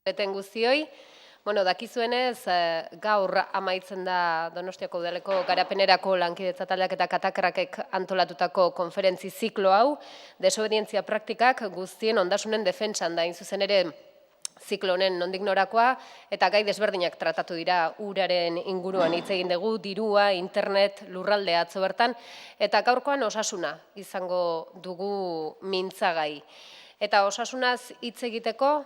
Eten guztioi, dakizuenez, gaur amaitzen da Donostiako udaleko garapenerako lankidetza taldeak eta katakrakek antolatutako konferentzi ziklo hau, desobedientzia praktikak guztien ondasunen defentsan da, zuzen ere ziklo honen nondik norakoa, eta gai desberdinak tratatu dira uraren inguruan hitz egin dugu, dirua, internet, lurraldea atzo bertan, eta gaurkoan osasuna izango dugu mintzagai. Eta osasunaz hitz egiteko,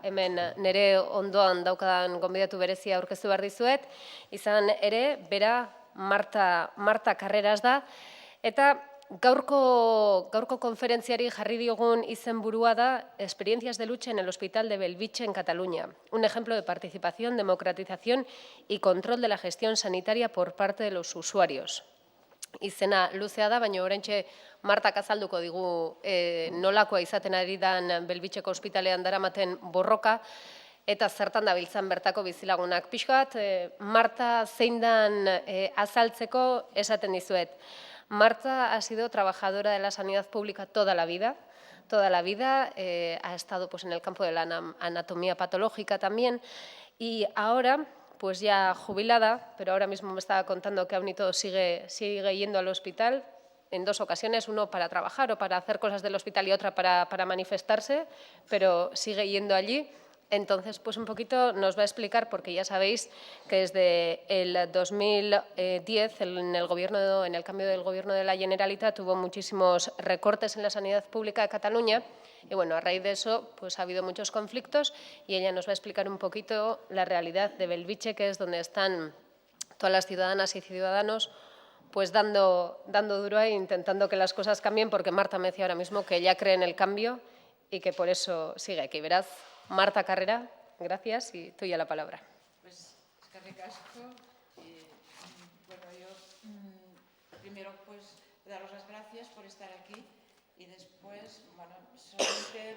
hemen nire ondoan daukadan gonbidatu berezia aurkeztu behar dizuet, izan ere, bera Marta Carreras da, eta gaurko konferentziari jarri diogun izenburua da Experiencias de lucha en el Hospital de Bellvitge en Cataluña, un ejemplo de participación, democratización y control de la gestión sanitaria por parte de los usuarios. Izena luzea da, baina oraintxe Martak azalduko digu nolakoa izaten ari dan Bellvitgeko ospitalean daramaten borroka eta zertan dabiltzan bertako bizilagunak. Pixkat, Marta zein dan azaltzeko esaten dizuet. Marta ha sido trabajadora de la sanidad pública toda la vida, ha estado en el campo de la anatomía patológica también, y ahora, pues ya jubilada, pero ahora mismo me estaba contando que aún y todo sigue yendo al hospital, en 2 ocasiones, uno para trabajar o para hacer cosas del hospital y otra para manifestarse, pero sigue yendo allí. Entonces, pues un poquito nos va a explicar, porque ya sabéis que desde el 2010, en el cambio del gobierno de la Generalitat, hubo muchísimos recortes en la sanidad pública de Cataluña, y bueno, a raíz de eso pues ha habido muchos conflictos, y ella nos va a explicar un poquito la realidad de Bellvitge, que es donde están todas las ciudadanas y ciudadanos pues dando duro ahí, intentando que las cosas cambien, porque Marta me decía ahora mismo que ella cree en el cambio y que por eso sigue aquí. Verás, Marta Carrera, gracias, y tuya la palabra. Pues, eskerrik asko. Bueno, yo primero pues daros las gracias por estar aquí y después, bueno, solamente...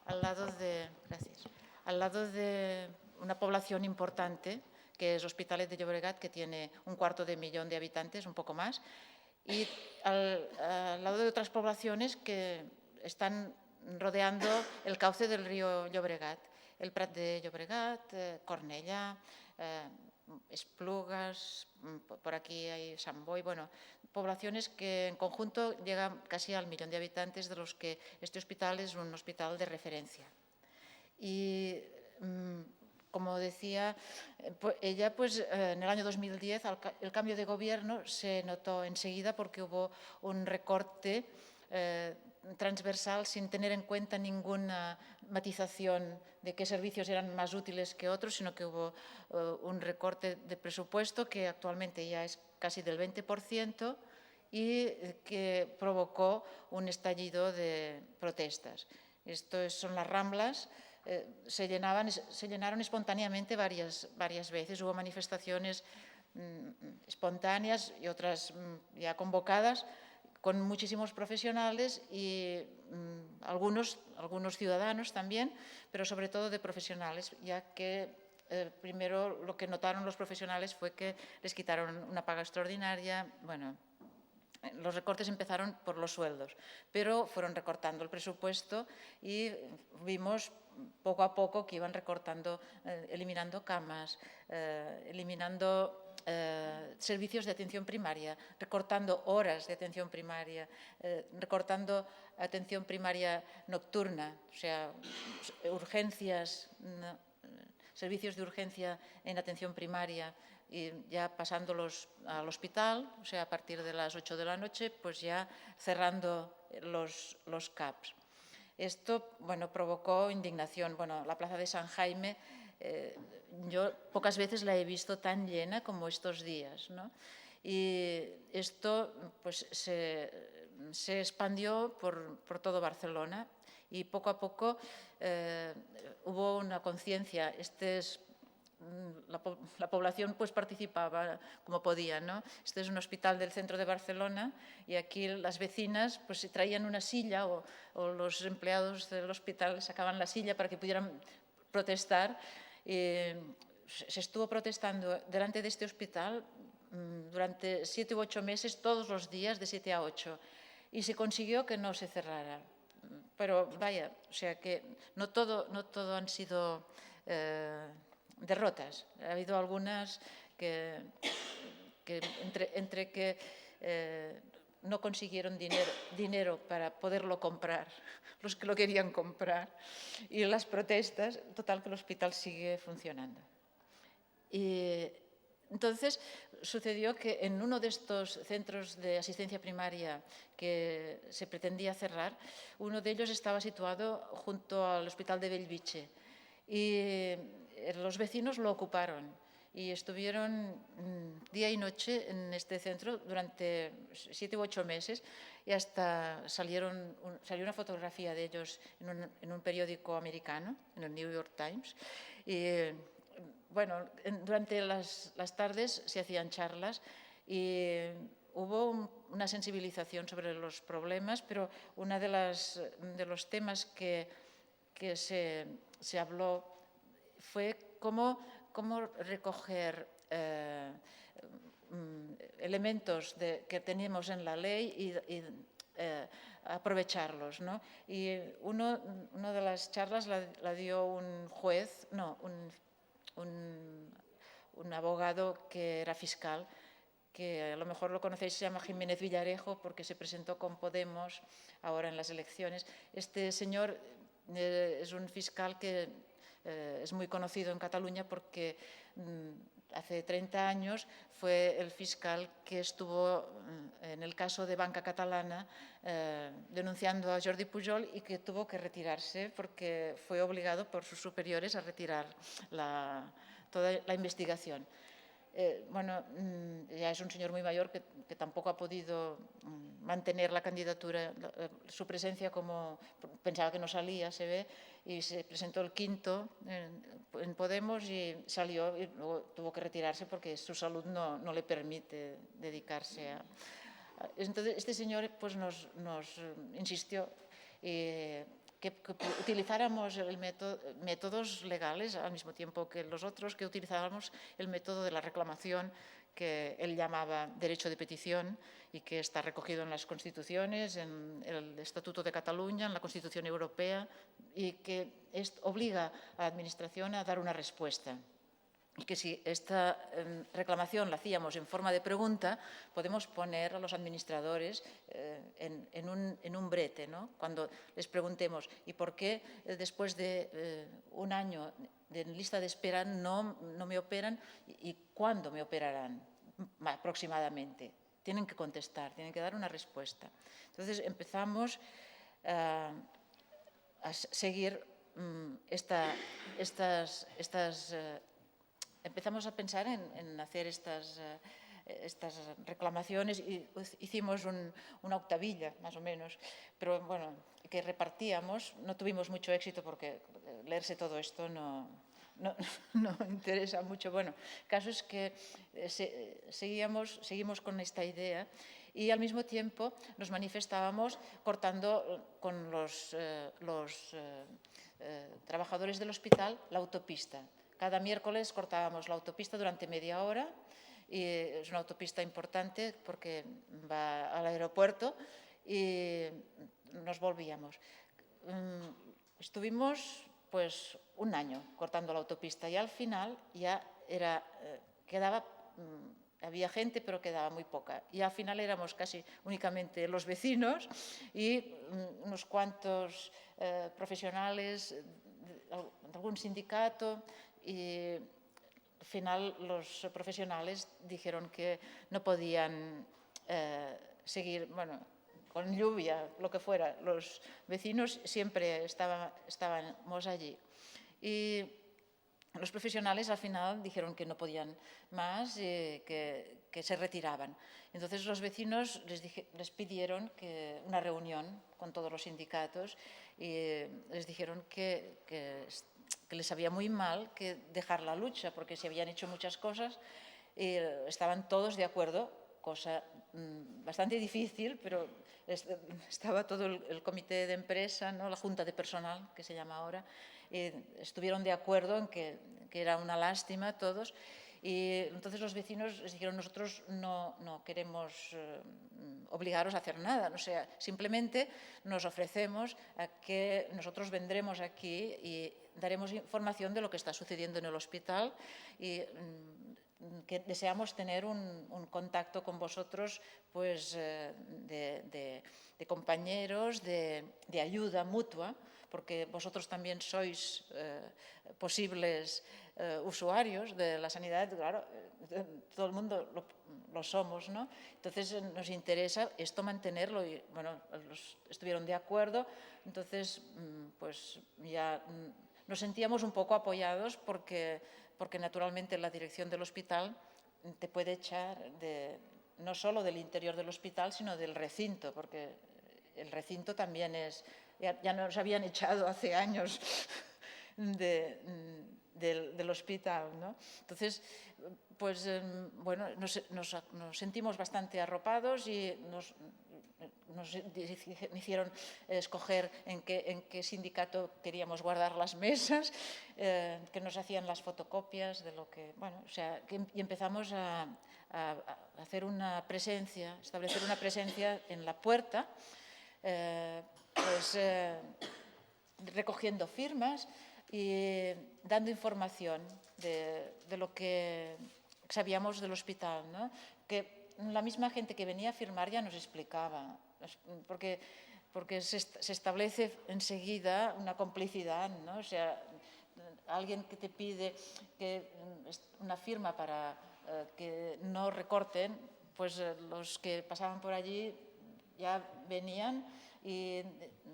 Al lado de una población importante, que es Hospitalet de Llobregat, que tiene 250.000 de habitantes, un poco más, y al lado de otras poblaciones que están rodeando el cauce del río Llobregat, el Prat de Llobregat, Cornellà, Esplugas, por aquí hay Sant Boi, bueno, poblaciones que en conjunto llegan casi al 1.000.000 de habitantes, de los que este hospital es un hospital de referencia. Y como decía, ella en el año 2010 el cambio de gobierno se notó enseguida porque hubo un recorte transversal sin tener en cuenta ninguna matización de qué servicios eran más útiles que otros, sino que hubo un recorte de presupuesto que actualmente ya es casi del 20% y que provocó un estallido de protestas. Esto son las Ramblas. Se llenaron espontáneamente varias veces. Hubo manifestaciones espontáneas y otras ya convocadas con muchísimos profesionales y algunos ciudadanos también, pero sobre todo de profesionales, ya que primero lo que notaron los profesionales fue que les quitaron una paga extraordinaria. Bueno, los recortes empezaron por los sueldos, pero fueron recortando el presupuesto y vimos poco a poco que iban recortando, eliminando camas, eliminando servicios de atención primaria, recortando horas de atención primaria, recortando atención primaria nocturna, o sea, urgencias, servicios de urgencia en atención primaria, y ya pasándolos al hospital, o sea, a partir de las 8 de la noche, pues ya cerrando los CAPs. Esto, bueno, provocó indignación. Bueno, la plaza de San Jaime, yo pocas veces la he visto tan llena como estos días, ¿no? Y esto, pues, se expandió por todo Barcelona y poco a poco hubo una conciencia. La población pues participaba como podía, ¿no? Este es un hospital del centro de Barcelona y aquí las vecinas pues traían una silla o los empleados del hospital sacaban la silla para que pudieran protestar. Se estuvo protestando delante de este hospital durante 7 u 8 meses, todos los días de 7 a 8, y se consiguió que no se cerrara. Pero vaya, o sea que no todo han sido derrotas. Ha habido algunas que entre que no consiguieron dinero para poderlo comprar, los que lo querían comprar, y las protestas, total que el hospital sigue funcionando. Y entonces sucedió que en uno de estos centros de asistencia primaria que se pretendía cerrar, uno de ellos estaba situado junto al Hospital de Bellvitge y los vecinos lo ocuparon y estuvieron día y noche en este centro durante 7 u 8 meses y hasta salió una fotografía de ellos en un periódico americano, en el New York Times. Y bueno, durante las tardes se hacían charlas y hubo una sensibilización sobre los problemas, pero uno de los temas que se habló fue cómo recoger elementos que teníamos en la ley y aprovecharlos, ¿no? Y una de las charlas la dio un juez, no, un abogado que era fiscal, que a lo mejor lo conocéis, se llama Jiménez Villarejo, porque se presentó con Podemos ahora en las elecciones. Este señor es un fiscal que es muy conocido en Cataluña porque hace 30 años fue el fiscal que estuvo en el caso de Banca Catalana denunciando a Jordi Pujol y que tuvo que retirarse porque fue obligado por sus superiores a retirar toda la investigación. Bueno, ya es un señor muy mayor que tampoco ha podido mantener la candidatura, su presencia, como pensaba que no salía, se ve, y se presentó el quinto en Podemos y salió y luego tuvo que retirarse porque su salud no le permite dedicarse a... Entonces, este señor pues nos insistió que utilizáramos métodos legales al mismo tiempo que los otros, que utilizáramos el método de la reclamación que él llamaba derecho de petición y que está recogido en las constituciones, en el Estatuto de Cataluña, en la Constitución Europea, y que obliga a la Administración a dar una respuesta. Y que si esta reclamación la hacíamos en forma de pregunta, podemos poner a los administradores en un brete, ¿no? Cuando les preguntemos, ¿y por qué después de un año de lista de espera no me operan y cuándo me operarán aproximadamente? Tienen que contestar, tienen que dar una respuesta. Entonces empezamos a seguir empezamos a pensar en hacer estas reclamaciones y hicimos una octavilla, más o menos, pero bueno, que repartíamos. No tuvimos mucho éxito porque leerse todo esto no interesa mucho. Bueno, el caso es que seguimos con esta idea y al mismo tiempo nos manifestábamos cortando con los trabajadores del hospital la autopista. Cada miércoles cortábamos la autopista durante media hora y es una autopista importante porque va al aeropuerto y nos volvíamos. Estuvimos pues un año cortando la autopista y al final ya había gente pero quedaba muy poca y al final éramos casi únicamente los vecinos y unos cuantos profesionales de algún sindicato. Y al final los profesionales dijeron que no podían seguir, bueno, con lluvia, lo que fuera. Los vecinos siempre estábamos allí. Y Los profesionales al final dijeron que no podían más, que se retiraban. Entonces los vecinos les pidieron una reunión con todos los sindicatos y les dijeron que les sabía muy mal que dejar la lucha, porque se habían hecho muchas cosas y estaban todos de acuerdo, cosa bastante difícil, pero estaba todo el comité de empresa, ¿no? La junta de personal, que se llama ahora, estuvieron de acuerdo en que era una lástima todos. Y entonces los vecinos les dijeron, nosotros no queremos obligaros a hacer nada, o sea, simplemente nos ofrecemos a que nosotros vendremos aquí y daremos información de lo que está sucediendo en el hospital y que deseamos tener un contacto con vosotros, pues de compañeros, de ayuda mutua, porque vosotros también sois posibles usuarios de la sanidad, claro, todo el mundo lo somos, ¿no? Entonces nos interesa esto mantenerlo y, bueno, estuvieron de acuerdo, entonces pues ya nos sentíamos un poco apoyados porque naturalmente la dirección del hospital te puede echar no solo del interior del hospital, sino del recinto, porque el recinto también es, ya nos habían echado hace años del hospital, ¿no? Entonces, pues bueno, nos sentimos bastante arropados y nos hicieron escoger en qué sindicato queríamos guardar las mesas, que nos hacían las fotocopias de lo que, bueno, o sea, y empezamos a hacer una presencia, establecer una presencia en la puerta, pues recogiendo firmas y dando información de lo que sabíamos del hospital, ¿no? Que la misma gente que venía a firmar ya nos explicaba, porque se establece enseguida una complicidad, ¿no? O sea, alguien que te pide una firma para que no recorten, pues los que pasaban por allí ya venían y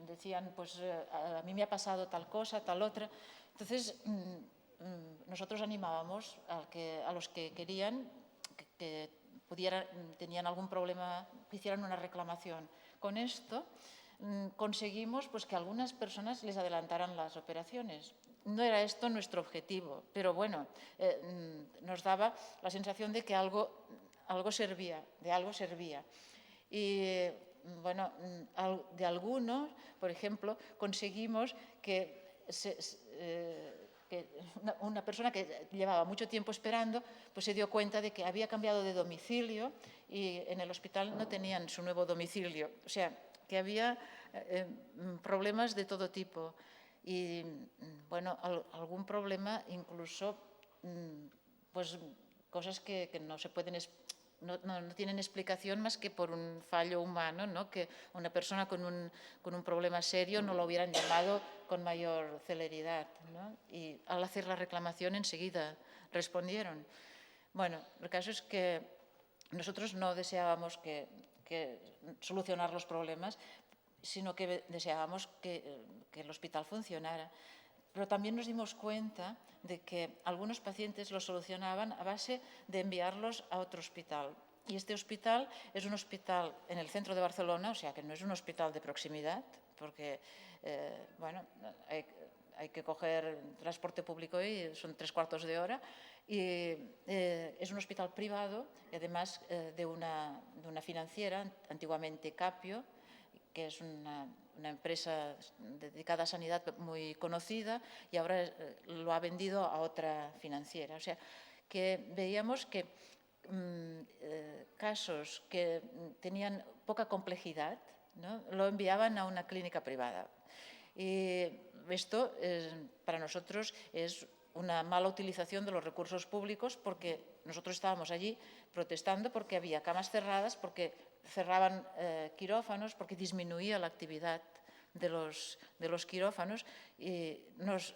decían, pues a mí me ha pasado tal cosa, tal otra. Entonces, nosotros animábamos a los que querían que tenían algún problema, que hicieran una reclamación. Con esto conseguimos pues, que algunas personas les adelantaran las operaciones. No era esto nuestro objetivo, pero bueno, nos daba la sensación de que algo servía, de algo servía. Y bueno, de algunos, por ejemplo, conseguimos que una persona que llevaba mucho tiempo esperando, pues se dio cuenta de que había cambiado de domicilio y en el hospital no tenían su nuevo domicilio. O sea, que había problemas de todo tipo. Y, bueno, algún problema incluso, pues cosas que no se pueden no tienen explicación más que por un fallo humano, ¿no? Que una persona con un problema serio no lo hubieran llamado con mayor celeridad, ¿no? Y al hacer la reclamación enseguida respondieron. Bueno, el caso es que nosotros no deseábamos que solucionar los problemas, sino que deseábamos que el hospital funcionara. Pero también nos dimos cuenta de que algunos pacientes lo solucionaban a base de enviarlos a otro hospital. Y este hospital es un hospital en el centro de Barcelona, o sea que no es un hospital de proximidad, porque bueno, hay que coger transporte público y son 3/4 de hora. Y es un hospital privado, y además de una financiera, antiguamente Capio, que es una empresa dedicada a sanidad muy conocida y ahora lo ha vendido a otra financiera. O sea, que veíamos que casos que tenían poca complejidad, ¿no? Lo enviaban a una clínica privada. Y esto para nosotros es una mala utilización de los recursos públicos porque nosotros estábamos allí protestando porque había camas cerradas, porque cerraban quirófanos, porque disminuía la actividad de los quirófanos y nos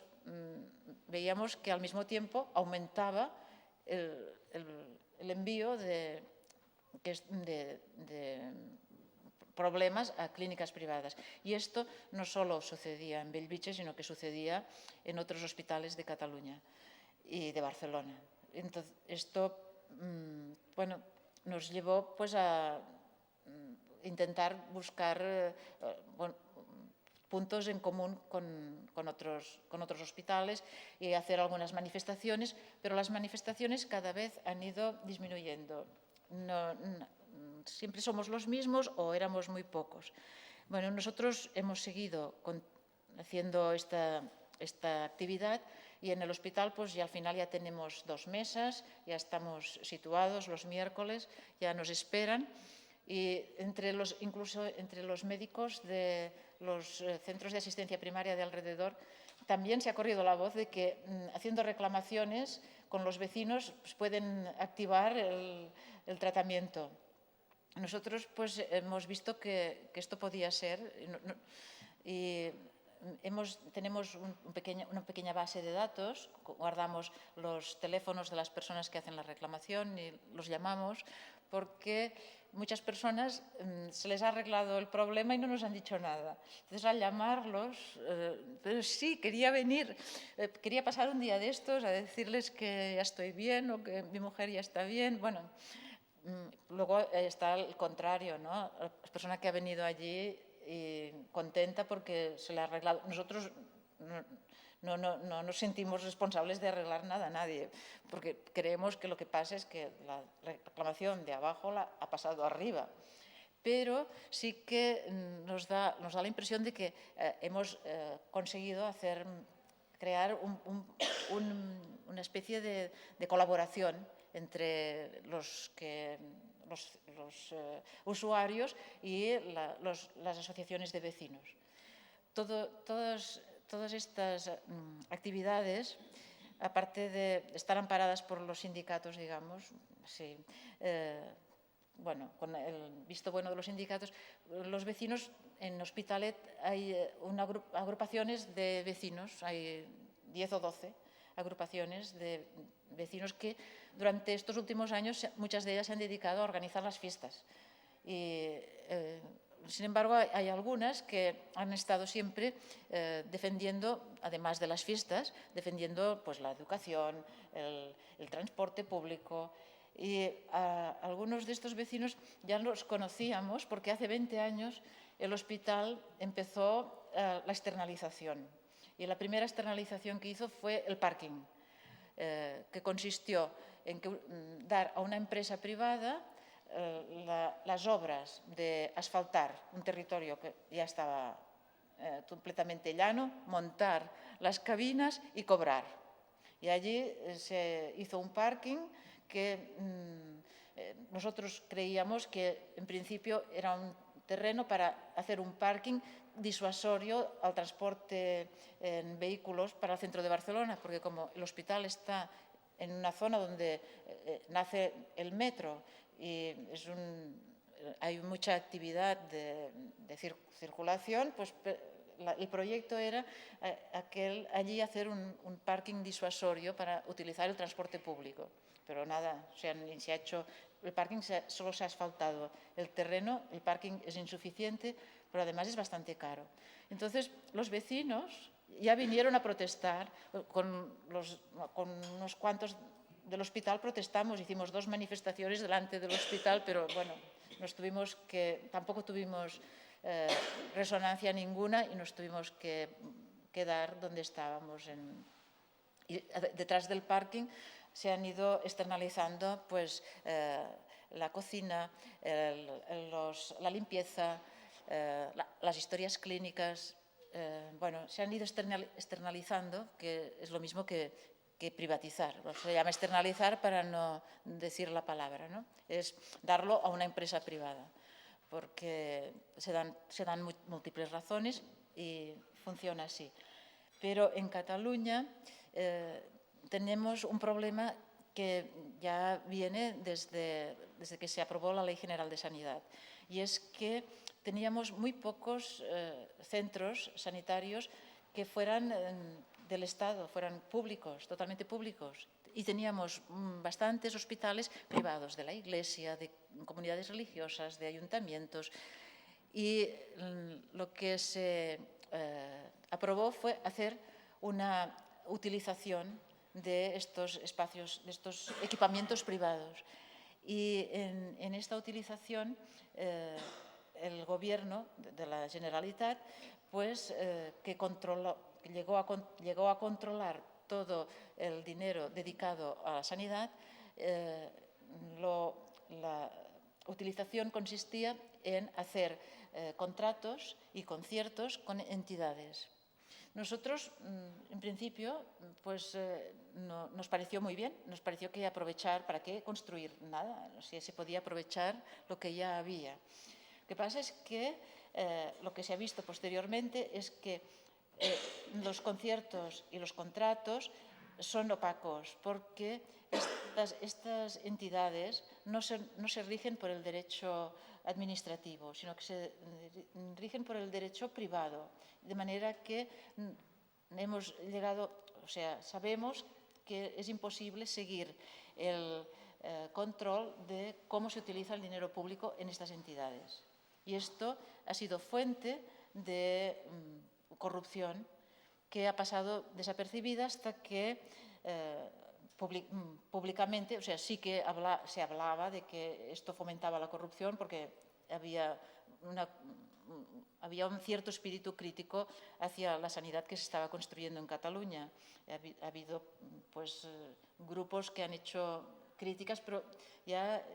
veíamos que al mismo tiempo aumentaba el envío de problemas a clínicas privadas. Y esto no solo sucedía en Bellvitge, sino que sucedía en otros hospitales de Cataluña. y de Barcelona. Entonces, esto bueno, nos llevó pues, a intentar buscar bueno, puntos en común con otros hospitales y hacer algunas manifestaciones, pero las manifestaciones cada vez han ido disminuyendo. Siempre somos los mismos o éramos muy pocos. Bueno, nosotros hemos seguido haciendo esta actividad y en el hospital pues ya al final ya tenemos 2 mesas, ya estamos situados los miércoles, ya nos esperan y incluso entre los médicos de los centros de asistencia primaria de alrededor también se ha corrido la voz de que haciendo reclamaciones con los vecinos pues, pueden activar el tratamiento. Nosotros pues hemos visto que esto podía ser y tenemos una pequeña base de datos, guardamos los teléfonos de las personas que hacen la reclamación y los llamamos porque muchas personas se les ha arreglado el problema y no nos han dicho nada. Entonces, al llamarlos, pero sí, quería venir, quería pasar un día de estos a decirles que ya estoy bien o que mi mujer ya está bien. Bueno, luego está el contrario, ¿no? La persona que ha venido allí y contenta porque se le ha arreglado. Nosotros no nos sentimos responsables de arreglar nada a nadie, porque creemos que lo que pasa es que la reclamación de abajo ha pasado arriba. Pero sí que nos da la impresión de que hemos conseguido crear una especie de colaboración entre los usuarios y las asociaciones de vecinos. Todas estas actividades, aparte de estar amparadas por los sindicatos, digamos, sí, bueno, con el visto bueno de los sindicatos, los vecinos en Hospitalet hay agrupaciones de vecinos, hay 10 o 12 agrupaciones de vecinos que durante estos últimos años muchas de ellas se han dedicado a organizar las fiestas. Y, sin embargo, hay algunas que han estado siempre defendiendo, además de las fiestas, defendiendo pues, la educación, el transporte público. Y a algunos de estos vecinos ya los conocíamos porque hace 20 años el hospital empezó la externalización. Y la primera externalización que hizo fue el parking, que consistió en dar a una empresa privada las obras de asfaltar un territorio que ya estaba completamente llano, montar las cabinas y cobrar. Y allí se hizo un parking que nosotros creíamos que en principio era un terreno para hacer un parking disuasorio al transporte en vehículos para el centro de Barcelona, porque como el hospital está en una zona donde nace el metro y hay mucha actividad de circulación, pues el proyecto era allí hacer un parking disuasorio para utilizar el transporte público. Pero nada, ni se ha hecho, el parking solo se ha asfaltado. El terreno, el parking es insuficiente, pero además es bastante caro. Entonces, los vecinos ya vinieron a protestar, con unos cuantos del hospital protestamos, hicimos 2 manifestaciones delante del hospital, pero bueno, tampoco tuvimos resonancia ninguna y nos tuvimos que quedar donde estábamos. Y detrás del parking se han ido externalizando pues, la cocina, la limpieza, las historias clínicas. Bueno, se han ido externalizando, que es lo mismo que privatizar. Se llama externalizar para no decir la palabra, ¿no? Es darlo a una empresa privada, porque se dan múltiples razones y funciona así. Pero en Cataluña tenemos un problema que ya viene desde que se aprobó la Ley General de Sanidad, y es que teníamos muy pocos centros sanitarios que fueran del Estado, fueran públicos, totalmente públicos. Y teníamos bastantes hospitales privados de la Iglesia, de comunidades religiosas, de ayuntamientos. Y lo que se aprobó fue hacer una utilización de estos espacios, de estos equipamientos privados. Y en esta utilización, el gobierno de la Generalitat, pues, que llegó a controlar todo el dinero dedicado a la sanidad, la utilización consistía en hacer contratos y conciertos con entidades. Nosotros, en principio, pues nos pareció muy bien, nos pareció que aprovechar, ¿para qué construir nada? Si se podía aprovechar lo que ya había. Lo que pasa es que lo que se ha visto posteriormente es que los conciertos y los contratos son opacos porque estas entidades no se rigen por el derecho administrativo, sino que se rigen por el derecho privado. De manera que hemos llegado, o sea, sabemos que es imposible seguir el control de cómo se utiliza el dinero público en estas entidades. Y esto ha sido fuente de corrupción que ha pasado desapercibida hasta que públicamente, o sea, sí que se hablaba de que esto fomentaba la corrupción porque había un cierto espíritu crítico hacia la sanidad que se estaba construyendo en Cataluña. Ha habido pues, grupos que han hecho críticas, pero ya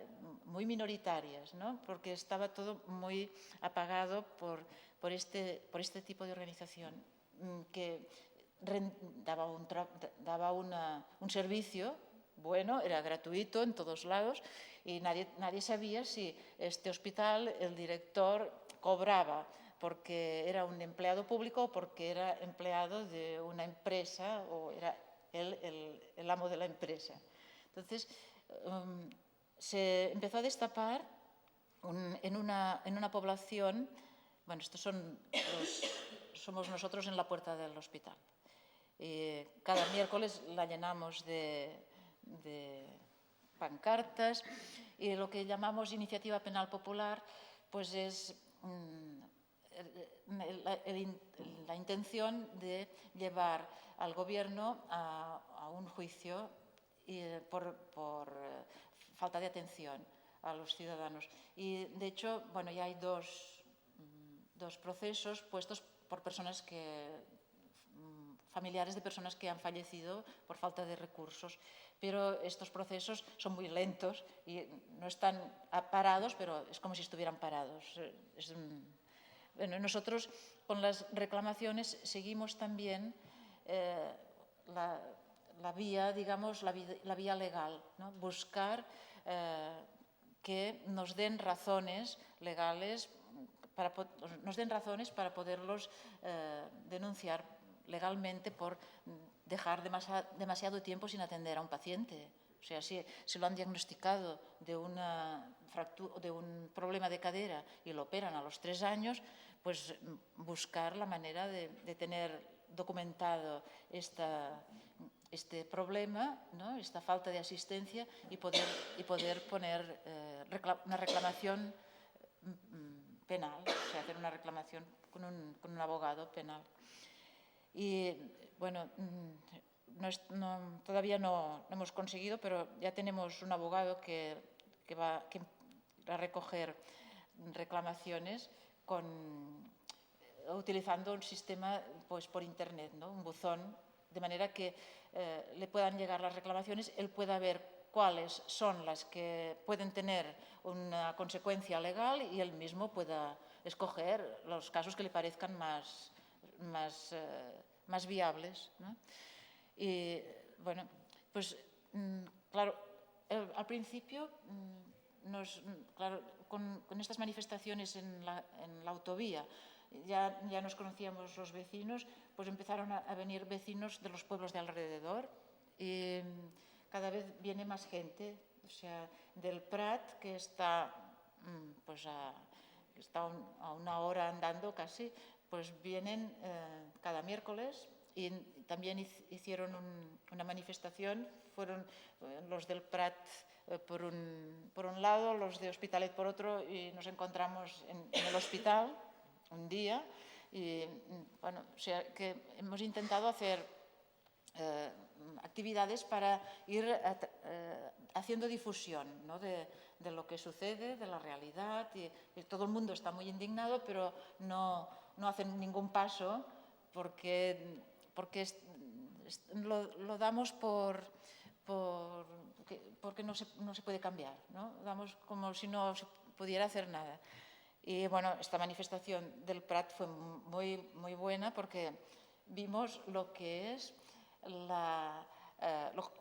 muy minoritarias, ¿no? Porque estaba todo muy apagado por este tipo de organización que daba un servicio bueno, era gratuito en todos lados y nadie sabía si este hospital, el director, cobraba porque era un empleado público o porque era empleado de una empresa o era él el amo de la empresa. Entonces, se empezó a destapar en una población, bueno, somos nosotros en la puerta del hospital. Cada miércoles la llenamos de pancartas y lo que llamamos iniciativa penal popular pues es la intención de llevar al gobierno a un juicio por falta de atención a los ciudadanos. Y de hecho, bueno, ya hay dos procesos puestos por personas familiares de personas que han fallecido por falta de recursos. Pero estos procesos son muy lentos y no están parados, pero es como si estuvieran parados. Bueno, nosotros con las reclamaciones seguimos también la vía, digamos, la vía legal, ¿no? Buscar que nos den razones legales, para poderlos denunciar legalmente por dejar demasiado tiempo sin atender a un paciente. O sea, si lo han diagnosticado de un problema de cadera y lo operan a los 3 años, pues buscar la manera de tener documentado este problema, ¿no? Esta falta de asistencia y poder poner una reclamación penal, o sea, hacer una reclamación con un abogado penal. Y bueno, todavía no hemos conseguido, pero ya tenemos un abogado que va a recoger reclamaciones utilizando un sistema pues, por internet, ¿no? Un buzón, de manera que le puedan llegar las reclamaciones, él pueda ver cuáles son las que pueden tener una consecuencia legal y él mismo pueda escoger los casos que le parezcan más viables, ¿no? Y bueno, pues claro, al principio, claro, con estas manifestaciones en la autovía, ya nos conocíamos los vecinos, pues empezaron a venir vecinos de los pueblos de alrededor y cada vez viene más gente, o sea, del Prat, que está pues a una hora andando casi, pues vienen cada miércoles y también hicieron una manifestación, fueron los del Prat por un lado, los de Hospitalet por otro, y nos encontramos en el hospital un día y bueno, o sea que hemos intentado hacer actividades para ir haciendo difusión, ¿no?, de lo que sucede, de la realidad. Y todo el mundo está muy indignado, pero no hacen ningún paso porque lo damos porque no se puede cambiar, ¿no? Damos como si no se pudiera hacer nada. Y bueno, esta manifestación del Prat fue muy, muy buena porque vimos lo que es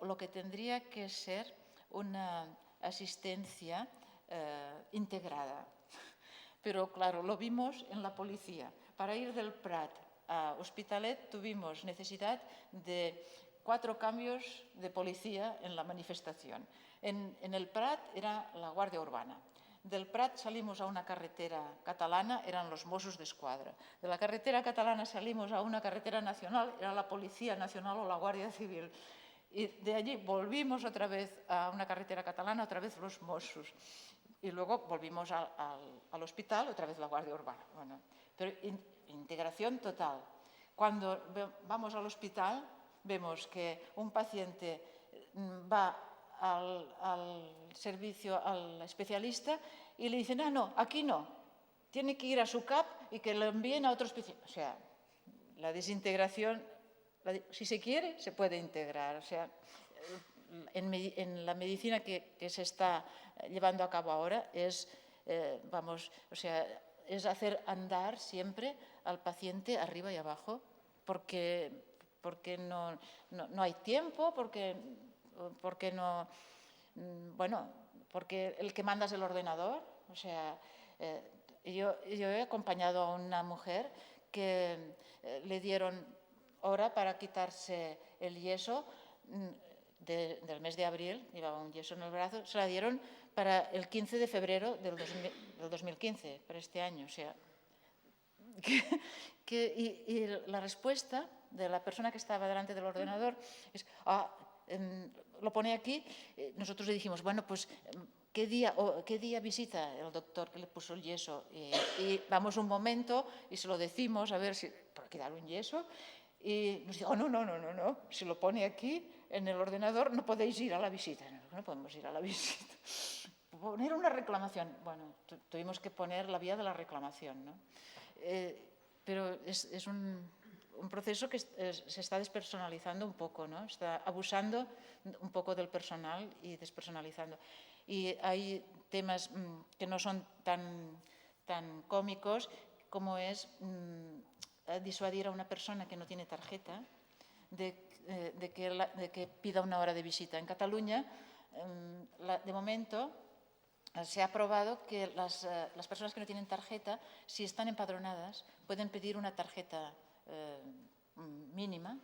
lo que tendría que ser una asistencia integrada. Pero claro, lo vimos en la policía. Para ir del Prat a Hospitalet tuvimos necesidad de 4 cambios de policía en la manifestación. En el Prat era la Guardia Urbana. Del Prat salimos a una carretera catalana, eran los Mossos d'Esquadra. De la carretera catalana salimos a una carretera nacional, era la Policía Nacional o la Guardia Civil. Y de allí volvimos otra vez a una carretera catalana, otra vez los Mossos. Y luego volvimos al hospital, otra vez la Guardia Urbana. Bueno, pero integración total. Cuando vamos al hospital, vemos que un paciente va al servicio, al especialista, y le dicen, no, aquí no, tiene que ir a su CAP y que lo envíen a otro especialista. O sea, la desintegración, si se quiere, se puede integrar. O sea, en la medicina que se está llevando a cabo ahora es hacer andar siempre al paciente arriba y abajo, porque no hay tiempo, porque el que manda es el ordenador. O sea, yo he acompañado a una mujer que le dieron hora para quitarse el yeso del mes de abril, llevaba un yeso en el brazo, se la dieron para el 15 de febrero del 2015, para este año. O sea, y la respuesta de la persona que estaba delante del ordenador es, lo pone aquí. Nosotros le dijimos, bueno, pues, ¿qué día visita el doctor que le puso el yeso? Y vamos un momento y se lo decimos, a ver si para quitar un yeso. Y nos dijo, no, si lo pone aquí en el ordenador no podéis ir a la visita. No podemos ir a la visita. Poner una reclamación. Bueno, tuvimos que poner la vía de la reclamación, ¿no? Pero es un proceso que se está despersonalizando un poco, ¿no? Está abusando un poco del personal y despersonalizando. Y hay temas que no son tan cómicos como es disuadir a una persona que no tiene tarjeta de que pida una hora de visita. En Cataluña, de momento, se ha aprobado que las personas que no tienen tarjeta, si están empadronadas, pueden pedir una tarjeta mínima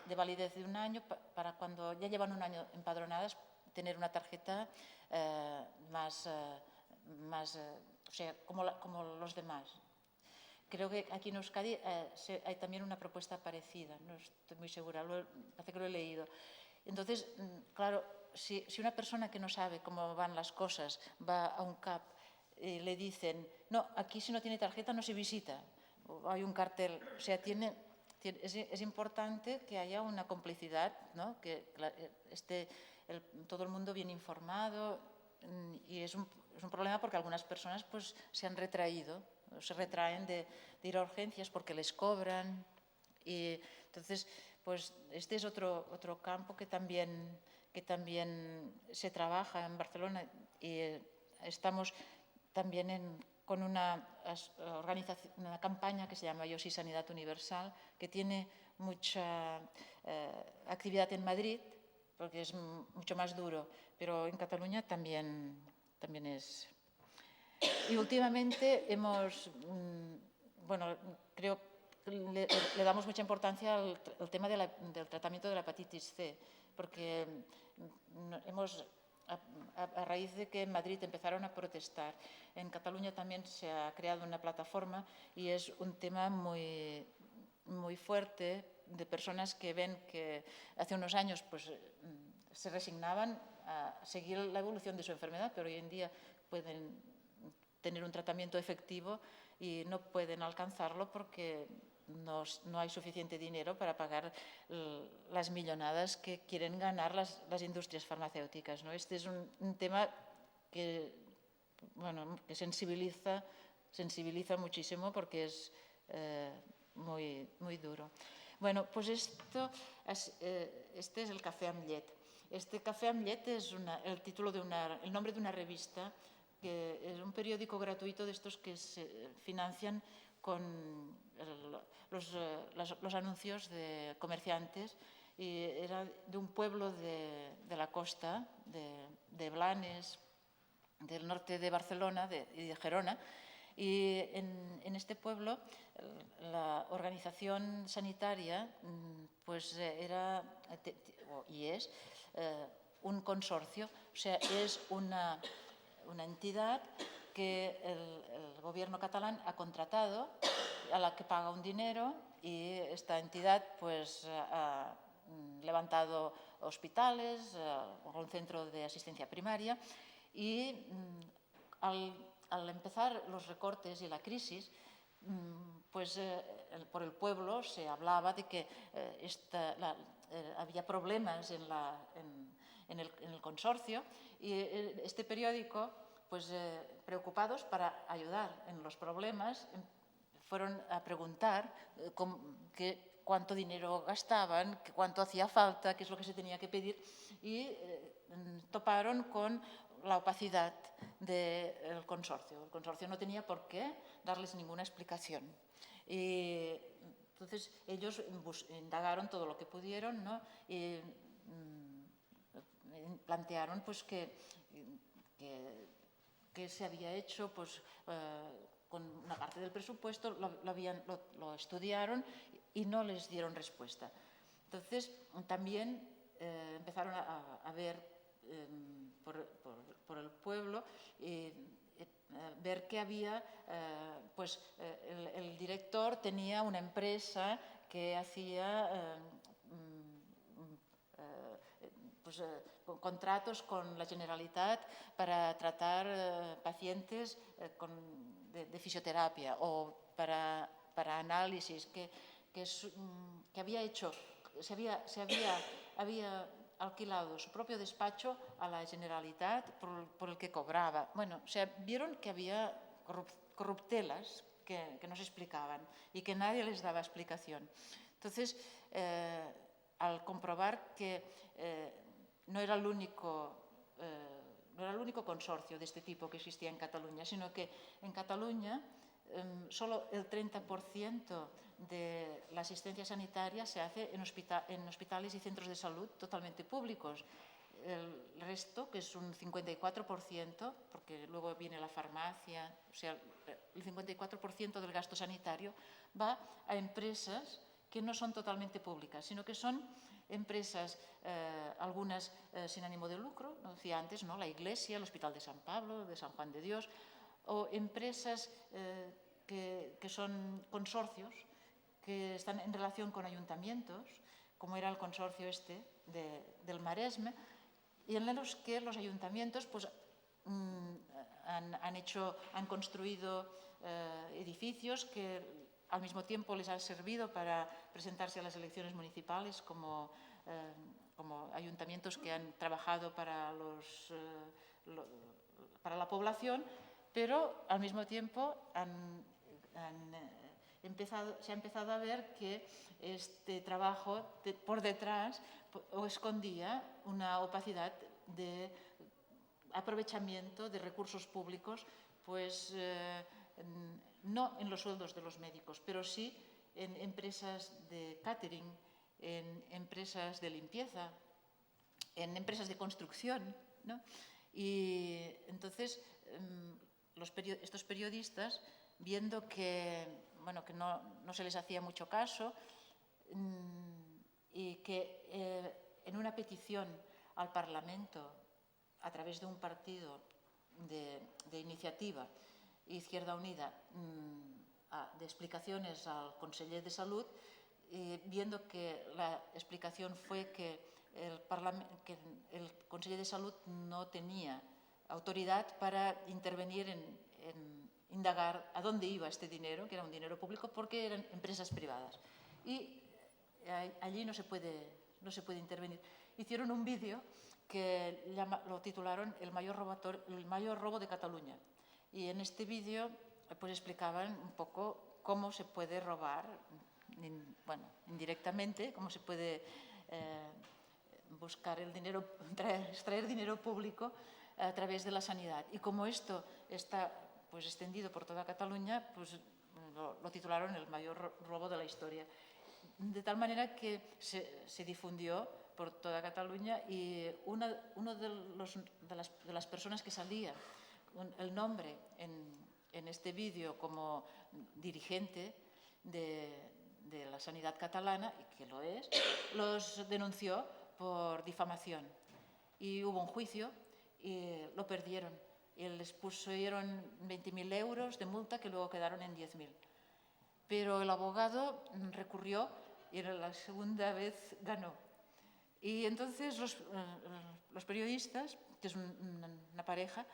de validez de un año para cuando ya llevan un año empadronadas tener una tarjeta o sea, como los demás. Creo que aquí en Euskadi hay también una propuesta parecida, no estoy muy segura, parece que lo he leído. Entonces, claro, si una persona que no sabe cómo van las cosas va a un CAP y le dicen, no, aquí si no tiene tarjeta no se visita, o hay un cartel, o sea, es importante que haya una complicidad, ¿no? Que todo el mundo bien informado, y es un problema porque algunas personas pues se han retraído, se retraen de ir a urgencias porque les cobran. Y entonces, pues este es otro campo que también se trabaja en Barcelona, y estamos también con una campaña que se llama Yo sí Sanidad Universal, que tiene mucha actividad en Madrid, porque es mucho más duro, pero en Cataluña también es. Y últimamente creo que le damos mucha importancia al tema del tratamiento de la hepatitis C, porque a raíz de que en Madrid empezaron a protestar, en Cataluña también se ha creado una plataforma, y es un tema muy, muy fuerte, de personas que ven que hace unos años pues, se resignaban a seguir la evolución de su enfermedad, pero hoy en día pueden tener un tratamiento efectivo y no pueden alcanzarlo porque no hay suficiente dinero para pagar las millonadas que quieren ganar las industrias farmacéuticas, ¿no? Este es un tema que, bueno, que sensibiliza muchísimo porque es muy, muy duro. Bueno, pues este es el café amb llet. Este café amb llet es el nombre de una revista, que es un periódico gratuito de estos que se financian con los anuncios de comerciantes, y era de un pueblo de la costa, de Blanes, del norte de Barcelona y de Gerona. Y en este pueblo la organización sanitaria pues era y es un consorcio, o sea, es una entidad que el gobierno catalán ha contratado, a la que paga un dinero, y esta entidad pues ha levantado hospitales, un centro de asistencia primaria, y al empezar los recortes y la crisis, pues por el pueblo se hablaba de que había problemas en el consorcio, y este periódico, pues preocupados para ayudar en los problemas, fueron a preguntar cuánto dinero gastaban, cuánto hacía falta, qué es lo que se tenía que pedir, y toparon con la opacidad del consorcio. El consorcio no tenía por qué darles ninguna explicación. Y entonces ellos indagaron todo lo que pudieron, ¿no? Y plantearon pues que se había hecho pues, con una parte del presupuesto, lo estudiaron y no les dieron respuesta. Entonces también empezaron a ver por el pueblo, ver que había, pues el director tenía una empresa que hacía pues, contratos con la Generalitat para tratar pacientes de fisioterapia, o para análisis, que había hecho, había alquilado su propio despacho a la Generalitat por el que cobraba. Bueno, o sea, vieron que había corruptelas que no se explicaban y que nadie les daba explicación. Entonces, al comprobar que no era el único consorcio de este tipo que existía en Cataluña, sino que en Cataluña solo el 30% de la asistencia sanitaria se hace en hospitales y centros de salud totalmente públicos. El resto, que es un 54%, porque luego viene la farmacia, o sea, el 54% del gasto sanitario va a empresas que no son totalmente públicas, sino que son empresas, algunas sin ánimo de lucro, lo decía antes, ¿no? La Iglesia, el Hospital de San Pablo, de San Juan de Dios, o empresas que son consorcios, que están en relación con ayuntamientos, como era el consorcio del Maresme, y en los que los ayuntamientos pues, han construido edificios que al mismo tiempo les han servido para presentarse a las elecciones municipales como ayuntamientos que han trabajado para la población, pero al mismo tiempo se ha empezado a ver que este trabajo por detrás escondía una opacidad de aprovechamiento de recursos públicos, pues no en los sueldos de los médicos, pero sí en empresas de catering, en empresas de limpieza, en empresas de construcción, ¿no? Y entonces estos periodistas, viendo que, bueno, que no se les hacía mucho caso, y que en una petición al Parlamento, a través de un partido de iniciativa, Izquierda Unida, de explicaciones al conseller de Salud, viendo que la explicación fue que el conseller de Salud no tenía autoridad para intervenir indagar a dónde iba este dinero, que era un dinero público, porque eran empresas privadas. Y allí no se puede intervenir. Hicieron un vídeo que lo titularon El mayor robo de Cataluña. Y en este vídeo pues explicaban un poco cómo se puede robar, bueno, indirectamente, cómo se puede buscar el dinero, extraer dinero público a través de la sanidad. Y como esto está pues extendido por toda Cataluña, pues lo titularon El mayor robo de la historia. De tal manera que se difundió por toda Cataluña y uno de las personas que salía el nombre en este vídeo como dirigente de la sanidad catalana, y que lo es, los denunció por difamación. Y hubo un juicio y lo perdieron. Y les pusieron 20.000 euros de multa que luego quedaron en 10.000. Pero el abogado recurrió y la segunda vez ganó. Y entonces los periodistas, que es una pareja,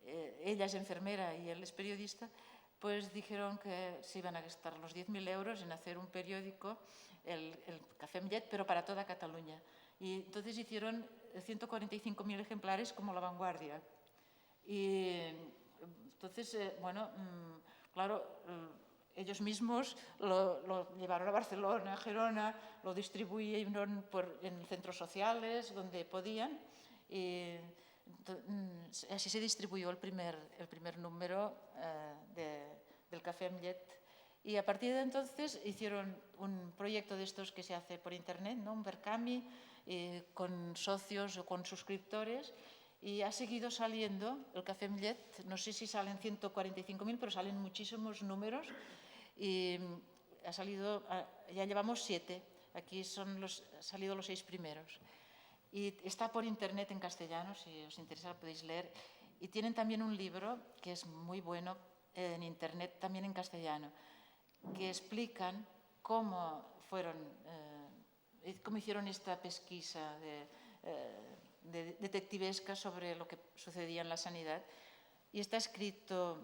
ella es enfermera y él es periodista, pues dijeron que se iban a gastar los 10.000 euros en hacer un periódico, el Café amb Llet, pero para toda Cataluña. Y entonces hicieron 145.000 ejemplares como La Vanguardia. Y entonces, bueno, claro, ellos mismos lo llevaron a Barcelona, a Gerona, lo distribuyeron en centros sociales donde podían. Y así se distribuyó el primer número del Café amb Llet. Y a partir de entonces hicieron un proyecto de estos que se hace por internet, ¿no? Un Verkami, con socios o con suscriptores. Y ha seguido saliendo el Café amb Llet, no sé si salen 145.000, pero salen muchísimos números. Y ya llevamos 7, aquí han salido los 6 primeros. Y está por internet en castellano, si os interesa lo podéis leer. Y tienen también un libro que es muy bueno en internet, también en castellano, que explican cómo hicieron esta pesquisa detectivesca sobre lo que sucedía en la sanidad. Y está escrito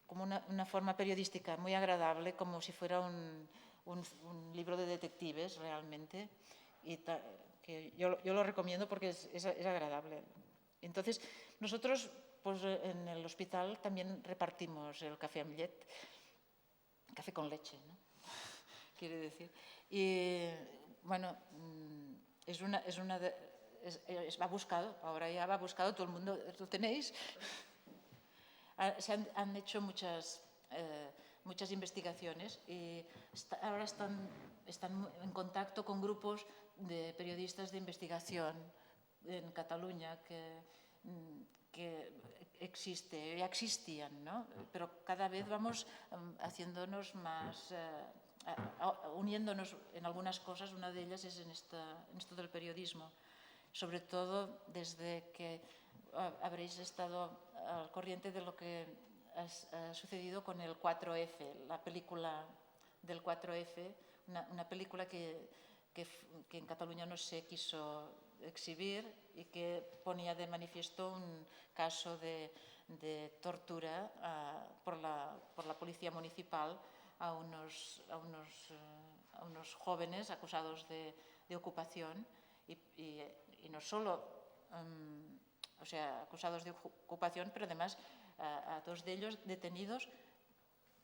como una forma periodística muy agradable, como si fuera un libro de detectives realmente. Y que yo lo recomiendo porque es agradable. Entonces, nosotros pues, en el hospital también repartimos el café amb llet, café con leche, ¿no? Quiere decir. Y bueno, va buscado, ahora ya va buscado, todo el mundo lo tenéis. Se han hecho muchas investigaciones y ahora están en contacto con grupos de periodistas de investigación en Cataluña que ya existían, ¿no? Pero cada vez vamos haciéndonos más, uniéndonos en algunas cosas. Una de ellas es en esto del periodismo, sobre todo desde que habréis estado al corriente de lo que ha sucedido con el 4F, la película del 4F, una película que en Cataluña no se quiso exhibir y que ponía de manifiesto un caso de tortura por la policía municipal a unos jóvenes acusados de ocupación y no solo o sea, acusados de ocupación, pero además a 2 de ellos detenidos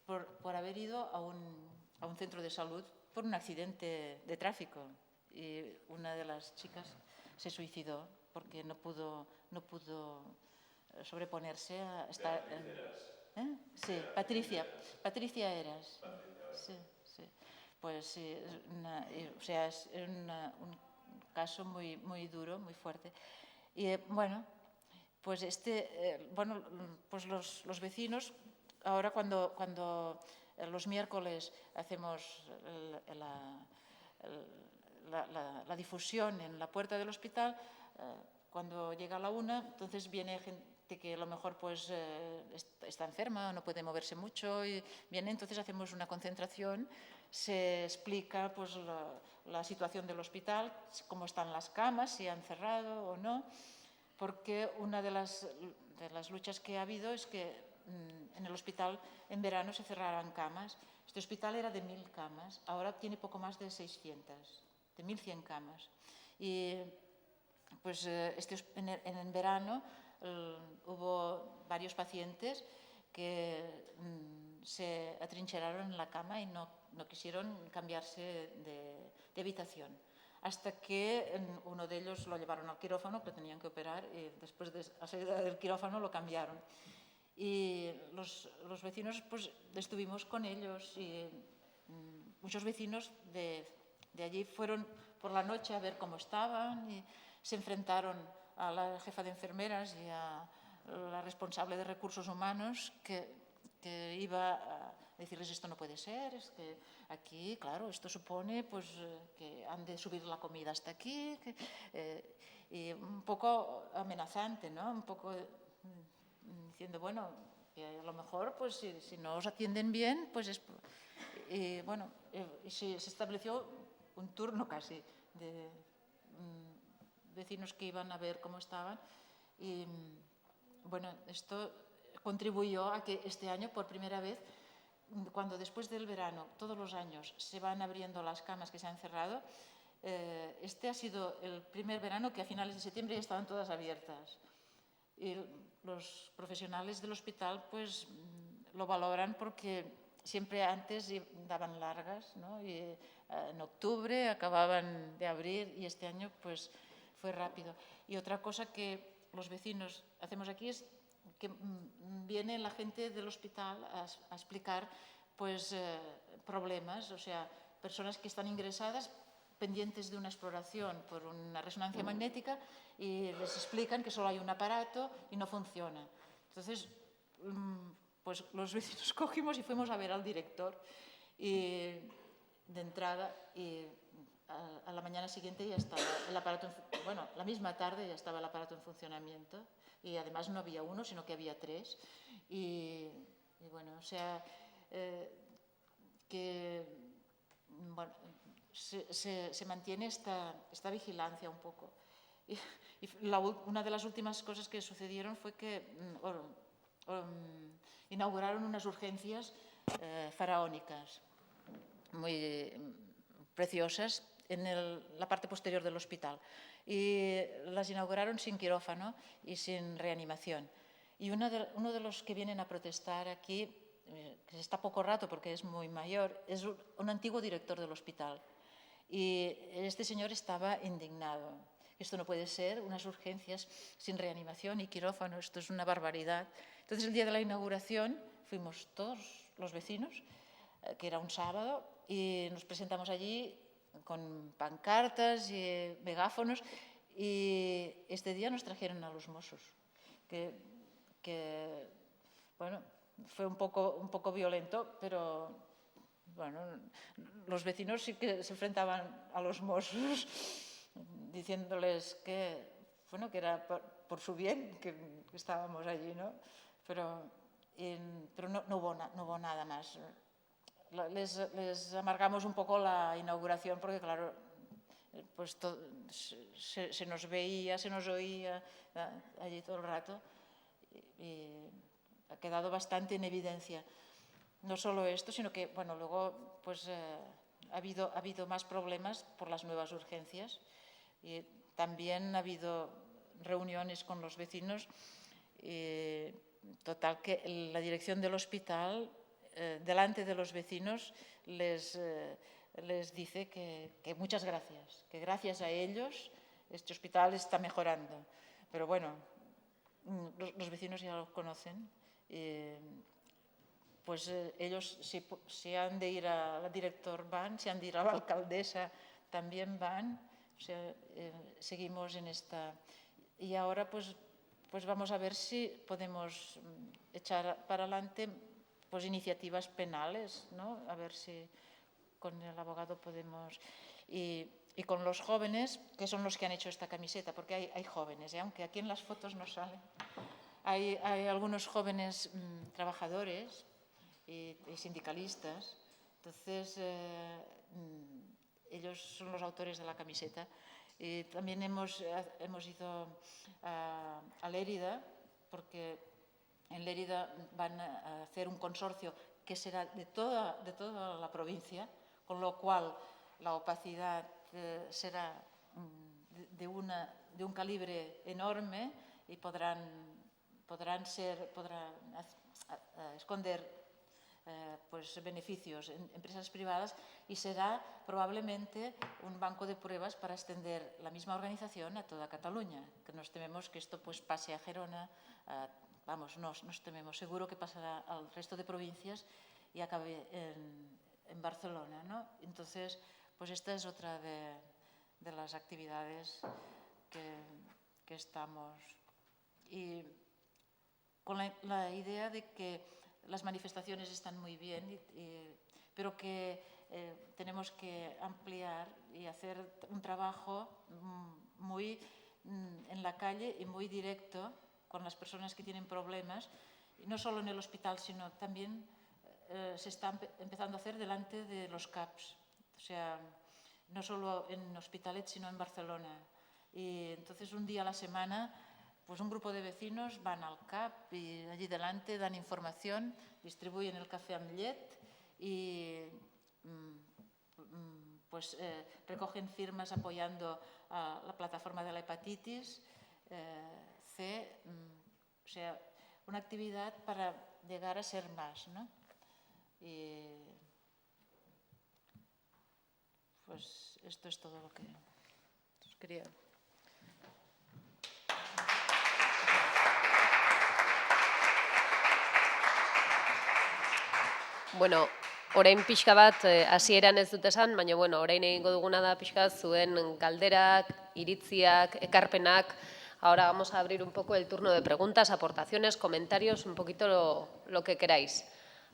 por haber ido a un centro de salud por un accidente de tráfico. Y una de las chicas se suicidó porque no pudo sobreponerse a estar... Sí, Patricia Eras. Sí. Pues sí, es un caso muy, muy duro, muy fuerte. Y bueno, pues pues los vecinos, ahora cuando los miércoles hacemos la difusión en la puerta del hospital, cuando llega la 1, entonces viene gente que a lo mejor pues está enferma o no puede moverse mucho y viene, entonces hacemos una concentración, se explica pues la situación del hospital, cómo están las camas, si han cerrado o no, porque una de las luchas que ha habido es que en el hospital en verano se cerraran camas. Este hospital era de 1000 camas, ahora tiene poco más de 600, de 1100 camas. Y pues en verano hubo varios pacientes que se atrincheraron en la cama y no quisieron cambiarse de habitación. Hasta que uno de ellos lo llevaron al quirófano, que lo tenían que operar, y después de la salida del quirófano lo cambiaron. Y los vecinos, pues estuvimos con ellos y muchos vecinos de allí fueron por la noche a ver cómo estaban y se enfrentaron a la jefa de enfermeras y a la responsable de recursos humanos que iba a decirles esto no puede ser, es que aquí, claro, esto supone pues, que han de subir la comida hasta aquí, y un poco amenazante, ¿no? Un poco diciendo, bueno, que a lo mejor pues, si no os atienden bien, pues es... Y bueno, se estableció un turno casi de vecinos que iban a ver cómo estaban y bueno, esto contribuyó a que este año, por primera vez, cuando después del verano, todos los años, se van abriendo las camas que se han cerrado, este ha sido el primer verano que a finales de septiembre ya estaban todas abiertas. Y los profesionales del hospital pues lo valoran porque siempre antes daban largas, ¿no? Y en octubre acababan de abrir y este año pues fue rápido. Y otra cosa que los vecinos hacemos aquí es que viene la gente del hospital a explicar pues, problemas, o sea, personas que están ingresadas pendientes de una exploración por una resonancia magnética y les explican que solo hay un aparato y no funciona. Entonces, pues los vecinos cogimos y fuimos a ver al director y de entrada y a la mañana siguiente ya estaba el aparato, bueno, la misma tarde ya estaba el aparato en funcionamiento y además no había uno, sino que había 3 y bueno, o sea, que bueno, se mantiene esta vigilancia un poco. Y una de las últimas cosas que sucedieron fue que inauguraron unas urgencias faraónicas muy preciosas en la parte posterior del hospital. Y las inauguraron sin quirófano y sin reanimación. Y uno de los que vienen a protestar aquí, que está poco rato porque es muy mayor, es un antiguo director del hospital. Y este señor estaba indignado. Esto no puede ser, unas urgencias sin reanimación y quirófano, esto es una barbaridad. Entonces, el día de la inauguración fuimos todos los vecinos, que era un sábado, y nos presentamos allí con pancartas y megáfonos, y este día nos trajeron a los Mossos, que bueno, fue un poco violento, pero bueno, los vecinos sí que se enfrentaban a los Mossos diciéndoles que, bueno, que era por su bien que estábamos allí, ¿no? Pero no hubo nada más. Les amargamos un poco la inauguración porque, claro, pues se nos veía, se nos oía allí todo el rato y ha quedado bastante en evidencia. No solo esto, sino que, bueno, luego pues ha habido más problemas por las nuevas urgencias y también ha habido reuniones con los vecinos. Total, que la dirección del hospital, delante de los vecinos, les dice que muchas gracias, que gracias a ellos este hospital está mejorando. Pero bueno, los vecinos ya lo conocen. Pues ellos, si han de ir al director, van, si han de ir a la alcaldesa, también van. O sea, seguimos en esta... Y ahora pues vamos a ver si podemos echar para adelante pues, iniciativas penales, ¿no? A ver si con el abogado podemos... Y con los jóvenes, que son los que han hecho esta camiseta, porque hay jóvenes, aunque aquí en las fotos no salen. Hay algunos jóvenes trabajadores y sindicalistas, entonces ellos son los autores de la camiseta. Y también hemos ido a Lérida porque En Lérida van a hacer un consorcio que será de toda la provincia, con lo cual la opacidad será de un calibre enorme y podrán esconder pues, beneficios en empresas privadas, y será probablemente un banco de pruebas para extender la misma organización a toda Cataluña, que nos tememos que esto pues, pase a Gerona, nos tememos, seguro que pasará al resto de provincias y acabe en Barcelona, ¿no? Entonces, pues esta es otra de las actividades que estamos. Y con la idea de que las manifestaciones están muy bien, pero que tenemos que ampliar y hacer un trabajo muy en la calle y muy directo con las personas que tienen problemas, y no solo en el hospital, sino también se está empezando a hacer delante de los CAPs, o sea, no solo en Hospitalet, sino en Barcelona. Y entonces un día a la semana, pues un grupo de vecinos van al CAP y allí delante dan información, distribuyen el café amb llet y pues recogen firmas apoyando a la plataforma de la hepatitis C, o sea, una actividad para llegar a ser más, ¿no? Y pues esto es todo lo que os quería. Bueno, orain pixka bat, hasieran ez dut esan, baina bueno, orain egingo duguna da pixka zuen galderak, iritziak, ekarpenak. Ahora vamos a abrir un poco el turno de preguntas, aportaciones, comentarios, un poquito lo que queráis.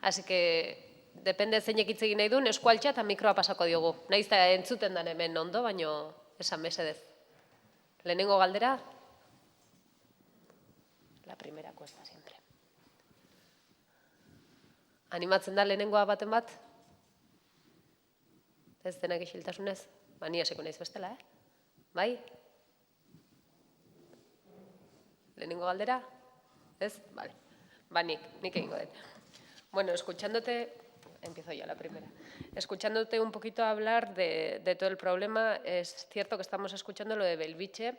Así que, depende zeinek hitz egin nahi duen, eskualtxa eta mikroa pasako diogu. Naiz eta entzuten dan hemen ondo, baino esan mesedez. Lehenengo galdera? La primera cuesta siempre. Animatzen da lehenengoa baten bat? Ez denak isiltasunez? Ni hasiko naiz bestela, Bai? Lehenengo galdera? Ez? Vale. Nik egingo dut. Bueno, escuchándote, empiezo yo la primera. Escuchándote un poquito hablar de todo el problema, es cierto que estamos escuchando lo de Belviche.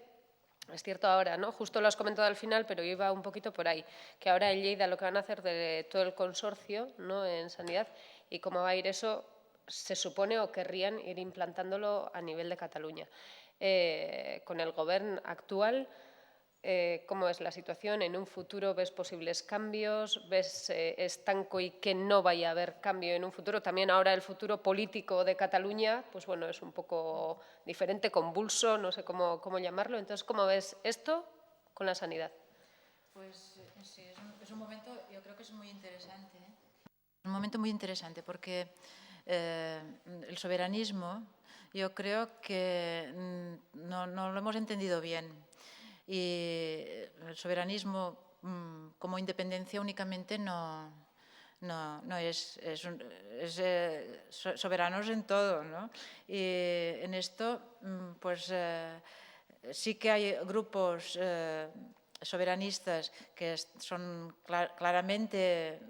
Es cierto ahora, ¿no? Justo lo has comentado al final, pero iba un poquito por ahí, que ahora en Lleida lo que van a hacer de todo el consorcio, ¿no?, en sanidad, y cómo va a ir eso, se supone o querrían ir implantándolo a nivel de Cataluña. Con el gobierno actual, ¿cómo es la situación? ¿En un futuro ves posibles cambios? ¿Ves estanco y que no vaya a haber cambio en un futuro? También ahora el futuro político de Cataluña, pues bueno, es un poco diferente, convulso, no sé cómo llamarlo. Entonces, ¿cómo ves esto con la sanidad? Pues sí, es un momento, yo creo que es muy interesante. Un momento muy interesante porque el soberanismo, yo creo que no lo hemos entendido bien. Y el soberanismo como independencia únicamente no es soberanos en todo, ¿no? Y en esto, pues sí que hay grupos soberanistas que son claramente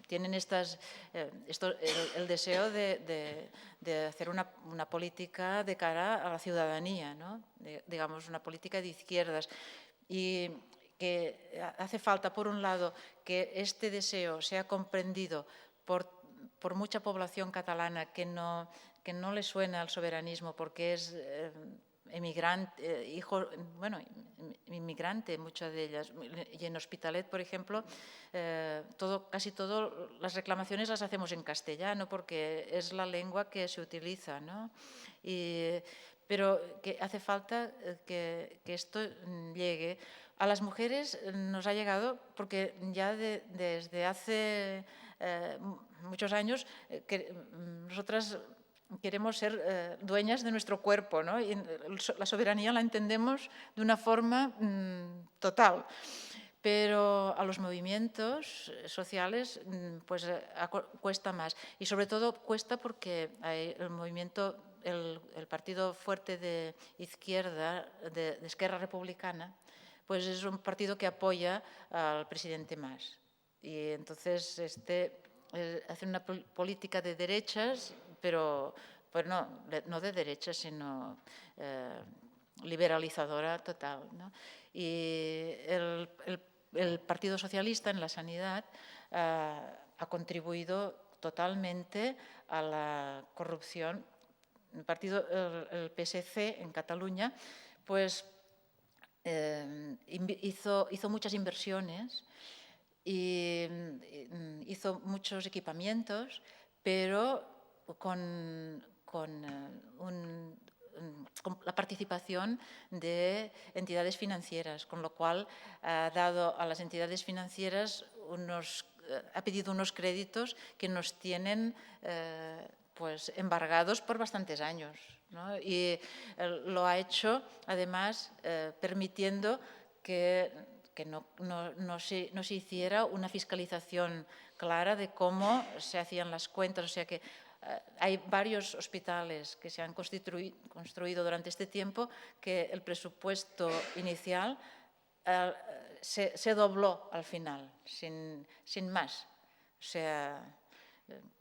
tienen el deseo de hacer una política de cara a la ciudadanía, ¿no? Digamos, una política de izquierdas. Y que hace falta, por un lado, que este deseo sea comprendido por mucha población catalana que no le suena al soberanismo porque es emigrante, inmigrante, muchas de ellas. Y en Hospitalet, por ejemplo, casi todas las reclamaciones las hacemos en castellano porque es la lengua que se utiliza, ¿no? Pero que hace falta que esto llegue. A las mujeres nos ha llegado porque ya desde hace muchos años nosotras queremos ser dueñas de nuestro cuerpo, ¿no? Y la soberanía la entendemos de una forma total. Pero a los movimientos sociales pues cuesta más. Y sobre todo cuesta porque el movimiento el partido fuerte de izquierda, de Esquerra Republicana, pues es un partido que apoya al presidente Mas. Y entonces hace una política de derechas, pero pues no de derechas, sino liberalizadora total, ¿no? Y el Partido Socialista en la sanidad ha contribuido totalmente a la corrupción. El PSC en Cataluña pues hizo muchas inversiones y hizo muchos equipamientos, pero con la participación de entidades financieras, con lo cual ha dado a las entidades financieras ha pedido unos créditos que nos tienen pues embargados por bastantes años, ¿no? Y lo ha hecho además permitiendo que no se hiciera una fiscalización clara de cómo se hacían las cuentas. O sea que hay varios hospitales que se han construido durante este tiempo que el presupuesto inicial se dobló al final, sin más. O sea,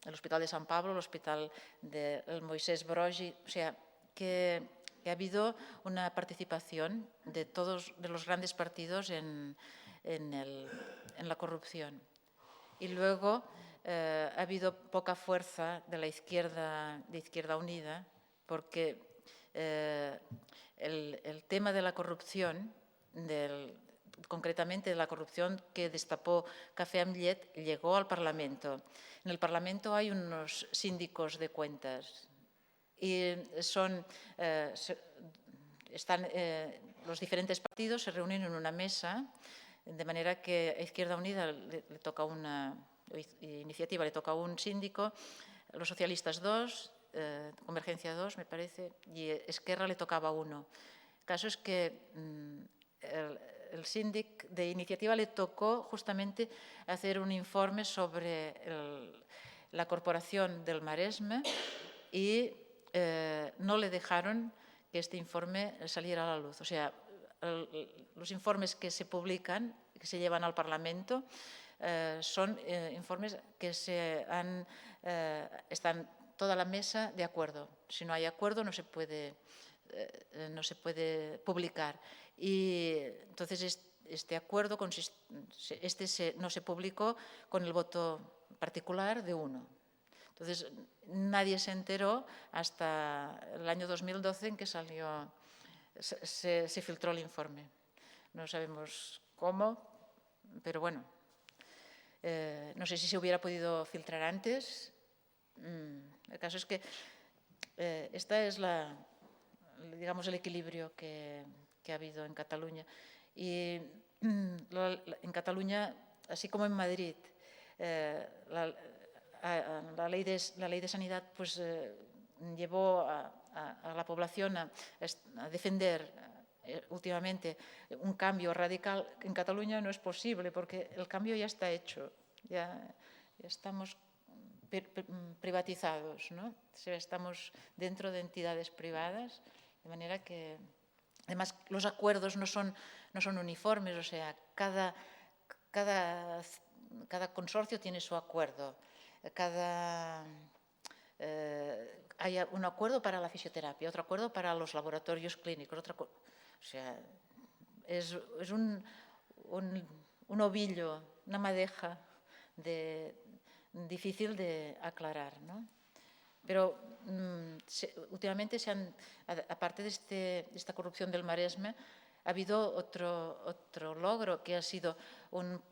el Hospital de San Pablo, el Hospital del Moisés Broggi, o sea, que ha habido una participación de todos los grandes partidos en la corrupción. Y luego ha habido poca fuerza de la izquierda, de Izquierda Unida, porque el tema de la corrupción, concretamente de la corrupción que destapó Café amb Llet, llegó al Parlamento. En el Parlamento hay unos síndicos de cuentas y los diferentes partidos se reúnen en una mesa, de manera que a Izquierda Unida le toca Iniciativa le toca un síndico, los socialistas 2, Convergencia 2, me parece, y Esquerra le tocaba 1. El caso es que el síndic de Iniciativa le tocó justamente hacer un informe sobre la corporación del Maresme y no le dejaron que este informe saliera a la luz. O sea, los informes que se publican, que se llevan al Parlamento, son informes que están toda la mesa de acuerdo. Si no hay acuerdo no se puede publicar. Y entonces este acuerdo no se publicó con el voto particular de 1. Entonces nadie se enteró hasta el año 2012 en que se filtró el informe. No sabemos cómo, pero bueno. No sé si se hubiera podido filtrar antes. El caso es que esta es digamos, el equilibrio que ha habido en Cataluña. Y en Cataluña, así como en Madrid, la ley de sanidad pues, llevó a la población a defender últimamente un cambio radical. En Cataluña no es posible porque el cambio ya está hecho, ya estamos privatizados, ¿no? O sea, estamos dentro de entidades privadas, de manera que además los acuerdos no son uniformes, o sea, cada consorcio tiene su acuerdo, hay un acuerdo para la fisioterapia, otro acuerdo para los laboratorios clínicos, o sea, es un ovillo, una madeja difícil de aclarar, ¿no? Pero últimamente aparte de esta corrupción del Maresme, ha habido otro logro que ha sido un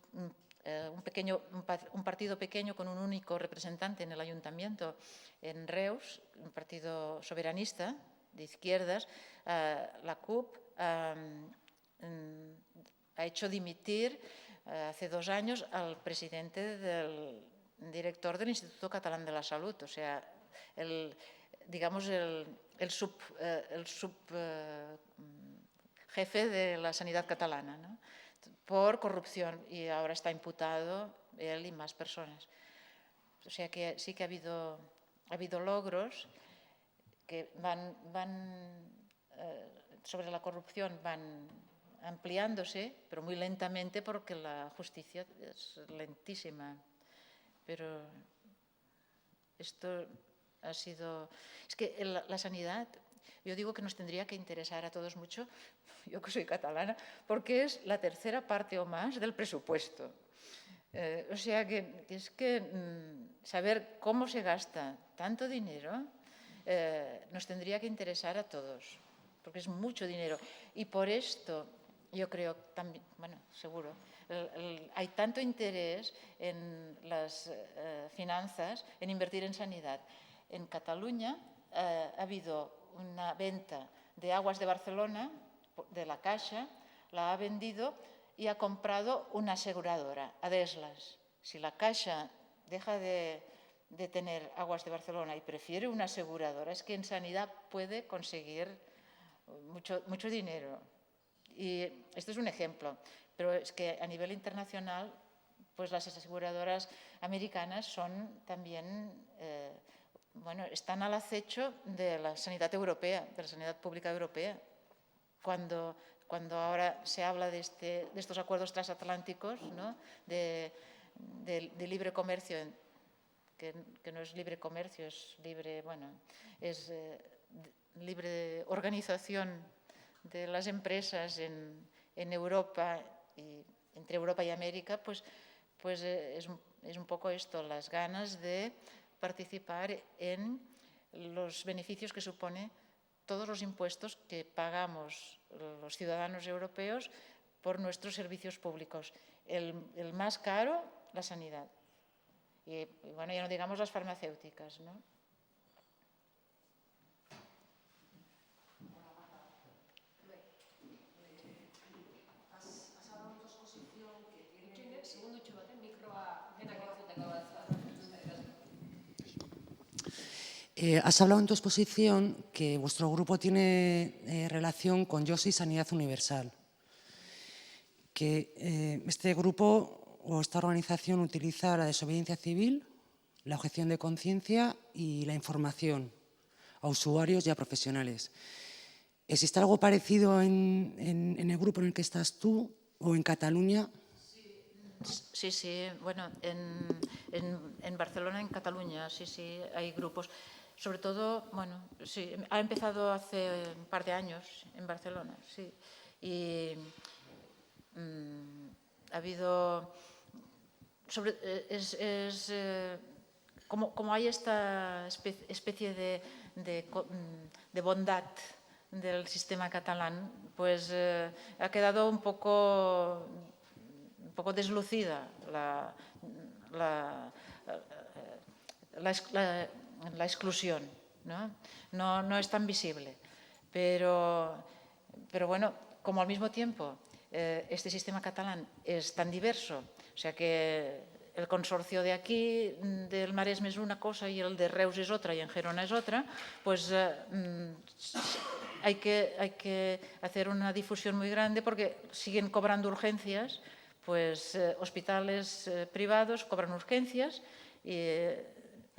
partido pequeño con un único representante en el ayuntamiento en Reus, un partido soberanista de izquierdas, la CUP, ha hecho dimitir hace 2 años al presidente del director del Instituto Catalán de la Salud, o sea, digamos el subjefe de la sanidad catalana, ¿no? Por corrupción, y ahora está imputado él y más personas. O sea que sí que ha habido logros que sobre la corrupción van ampliándose, pero muy lentamente porque la justicia es lentísima. Pero esto ha sido... Es que la sanidad, yo digo que nos tendría que interesar a todos mucho, yo que soy catalana, porque es la tercera parte o más del presupuesto. O sea que es que saber cómo se gasta tanto dinero nos tendría que interesar a todos, porque es mucho dinero. Y por esto yo creo también, bueno, seguro, hay tanto interés en las finanzas, en invertir en sanidad. En Cataluña ha habido una venta de Aguas de Barcelona, de la Caixa, la ha vendido y ha comprado una aseguradora, Adeslas. Si la Caixa deja de tener Aguas de Barcelona y prefiere una aseguradora, es que en sanidad puede conseguir mucho dinero. Y esto es un ejemplo, pero es que a nivel internacional, pues las aseguradoras americanas son también, bueno, están al acecho de la sanidad europea, de la sanidad pública europea. Cuando ahora se habla de estos acuerdos transatlánticos, ¿no? de libre comercio, que no es libre comercio, es libre, bueno, es libre organización de las empresas en Europa, y entre Europa y América, pues es un poco esto, las ganas de participar en los beneficios que supone todos los impuestos que pagamos los ciudadanos europeos por nuestros servicios públicos. El más caro, la sanidad. Y bueno, ya no digamos las farmacéuticas, ¿no? Has hablado en tu exposición que vuestro grupo tiene relación con Yo Soy Sanidad Universal, que este grupo o esta organización utiliza la desobediencia civil, la objeción de conciencia y la información a usuarios y a profesionales. ¿Existe algo parecido en el grupo en el que estás tú o en Cataluña? Sí, bueno, en Barcelona, en Cataluña, sí, hay grupos. Sobre todo, bueno, sí, ha empezado hace un par de años en Barcelona, sí. Y ha habido... como hay esta especie de bondad del sistema catalán, pues ha quedado un poco deslucida la exclusión, ¿no? No es tan visible. Pero bueno, como al mismo tiempo este sistema catalán es tan diverso, o sea que el consorcio de aquí, del Maresme, es una cosa y el de Reus es otra y en Gerona es otra, pues hay que hacer una difusión muy grande porque siguen cobrando urgencias, pues hospitales privados cobran urgencias y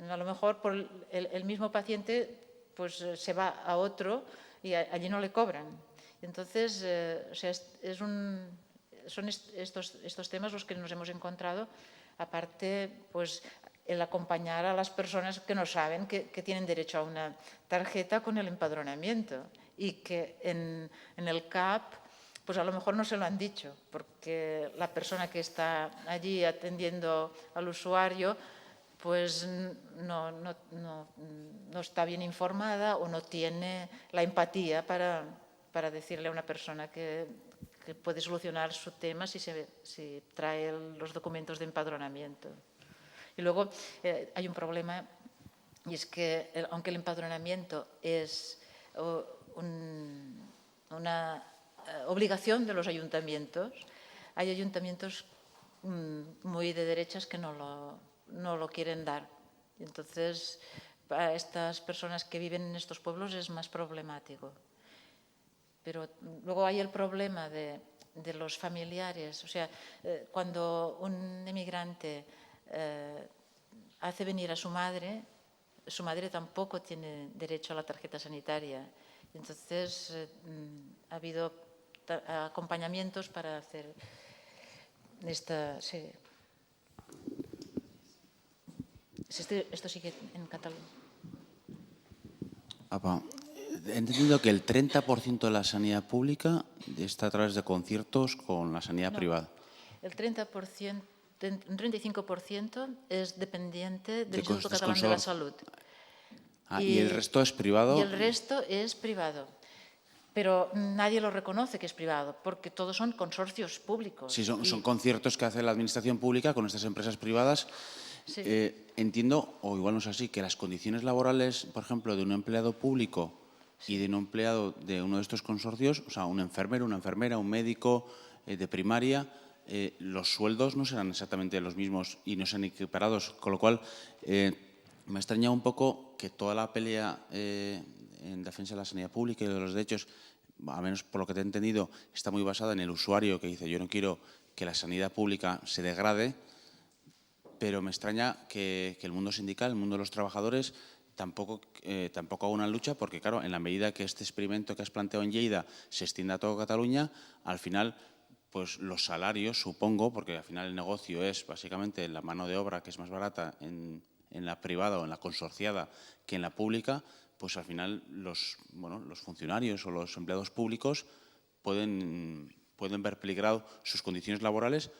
a lo mejor por el mismo paciente pues se va a otro y allí no le cobran. Entonces, o sea, son estos temas los que nos hemos encontrado, aparte, pues el acompañar a las personas que no saben que tienen derecho a una tarjeta con el empadronamiento y que en el CAP pues a lo mejor no se lo han dicho, porque la persona que está allí atendiendo al usuario pues no está bien informada o no tiene la empatía para decirle a una persona que puede solucionar su tema si trae los documentos de empadronamiento. Y luego hay un problema, y es que aunque el empadronamiento es una obligación de los ayuntamientos, hay ayuntamientos muy de derechas que no lo quieren dar. Entonces, para estas personas que viven en estos pueblos es más problemático. Pero luego hay el problema de los familiares. O sea, cuando un emigrante hace venir a su madre, su madre tampoco tiene derecho a la tarjeta sanitaria. Entonces, ha habido acompañamientos para hacer esta... Sí. Esto sigue en catalán. He entendido que el 30% de la sanidad pública está a través de conciertos con la sanidad privada. El 30%, un 35% es dependiente del De Instituto costes Catalán de la Salud. ¿Y el resto es privado? Y el resto es privado. Pero nadie lo reconoce que es privado, porque todos son consorcios públicos. Sí, son conciertos que hace la administración pública con estas empresas privadas. Sí. Entiendo, o igual no es así, que las condiciones laborales, por ejemplo, de un empleado público y de un empleado de uno de estos consorcios, o sea, un enfermero, una enfermera, un médico de primaria, los sueldos no serán exactamente los mismos y no sean equiparados, con lo cual me ha extrañado un poco que toda la pelea en defensa de la sanidad pública y de los derechos, a menos por lo que te he entendido, está muy basada en el usuario que dice yo no quiero que la sanidad pública se degrade, pero me extraña que el mundo sindical, el mundo de los trabajadores, tampoco haga una lucha, porque claro, en la medida que este experimento que has planteado en Lleida se extienda a toda Cataluña, al final pues los salarios, supongo, porque al final el negocio es básicamente la mano de obra que es más barata en la privada o en la consorciada que en la pública, pues al final los funcionarios o los empleados públicos pueden ver peligrado sus condiciones laborales.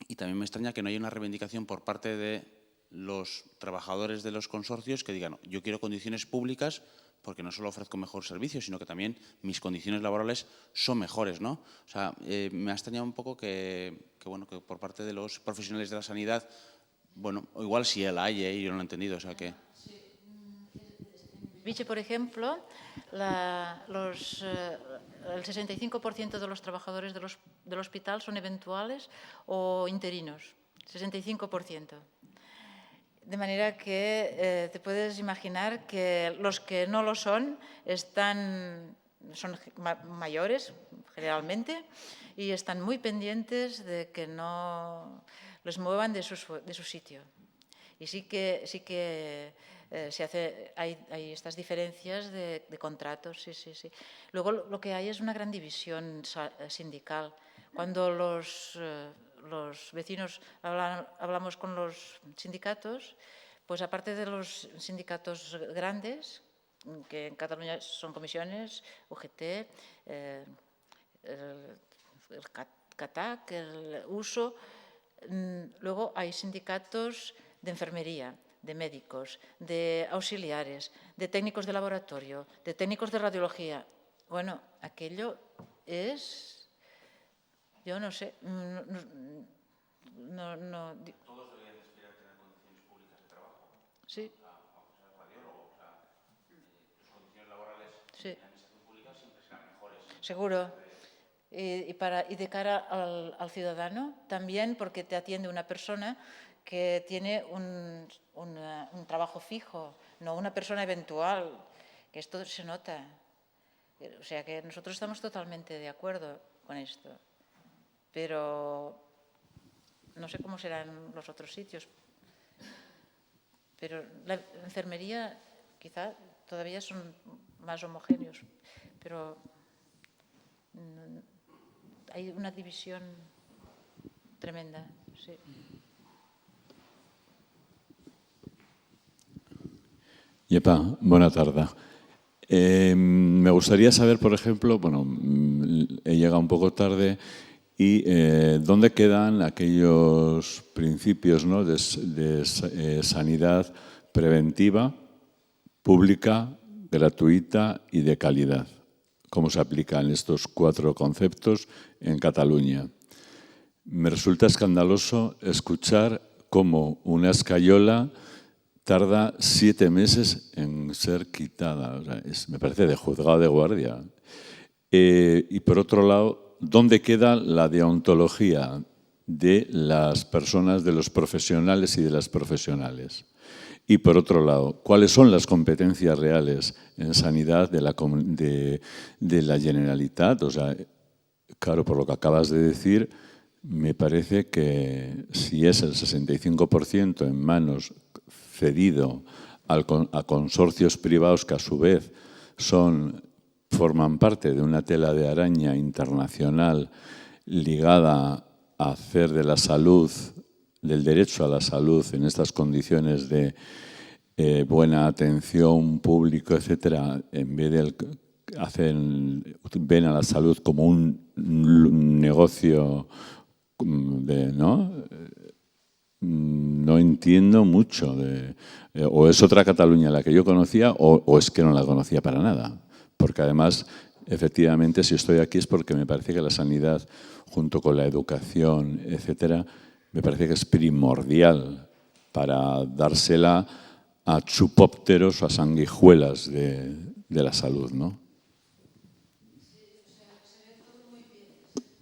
Y también me extraña que no haya una reivindicación por parte de los trabajadores de los consorcios que digan yo quiero condiciones públicas porque no solo ofrezco mejor servicio, sino que también mis condiciones laborales son mejores, ¿no? O sea, me ha extrañado un poco que por parte de los profesionales de la sanidad, bueno, o igual si la hay, yo no lo he entendido, o sea que... Vichy, por ejemplo, el 65% de los trabajadores del hospital son eventuales o interinos, 65%. De manera que te puedes imaginar que los que no lo son son mayores, generalmente, y están muy pendientes de que no les muevan de su sitio. Y sí que hay estas diferencias de contratos, sí. Luego lo que hay es una gran división sindical. Cuando los vecinos hablamos con los sindicatos, pues aparte de los sindicatos grandes, que en Cataluña son comisiones, UGT, el CATAC, el USO, luego hay sindicatos de enfermería, de médicos, de auxiliares, de técnicos de laboratorio, de técnicos de radiología. Bueno, aquello es, yo no sé, ¿Todos deberían aspirar a tener condiciones públicas de trabajo? Sí. Aunque seas radiólogo, o sea, tus condiciones laborales Sí. en la administración pública siempre serán mejores. Seguro. Y de cara al ciudadano también, porque te atiende una persona que tiene un trabajo fijo, no una persona eventual, que esto se nota. O sea que nosotros estamos totalmente de acuerdo con esto, pero no sé cómo serán los otros sitios. Pero la enfermería quizá todavía son más homogéneos, pero hay una división tremenda, sí. Yepa, buena tarde. Me gustaría saber, por ejemplo, he llegado un poco tarde, y dónde quedan aquellos principios, ¿no?, de sanidad preventiva, pública, gratuita y de calidad. ¿Cómo se aplican estos 4 conceptos en Cataluña? Me resulta escandaloso escuchar cómo una escayola tarda 7 meses en ser quitada. O sea, me parece de juzgado de guardia. Y por otro lado, ¿dónde queda la deontología de las personas, de los profesionales y de las profesionales? Y por otro lado, ¿cuáles son las competencias reales en sanidad de la Generalitat? O sea, claro, por lo que acabas de decir, me parece que si es el 65% en manos cedido a consorcios privados que a su vez forman parte de una tela de araña internacional ligada a hacer de la salud, del derecho a la salud en estas condiciones de buena atención público, etcétera, en vez de ven a la salud como un negocio no entiendo mucho. O es otra Cataluña la que yo conocía o es que no la conocía para nada. Porque además, efectivamente, si estoy aquí es porque me parece que la sanidad, junto con la educación, etcétera, me parece que es primordial para dársela a chupópteros o a sanguijuelas de la salud, ¿no?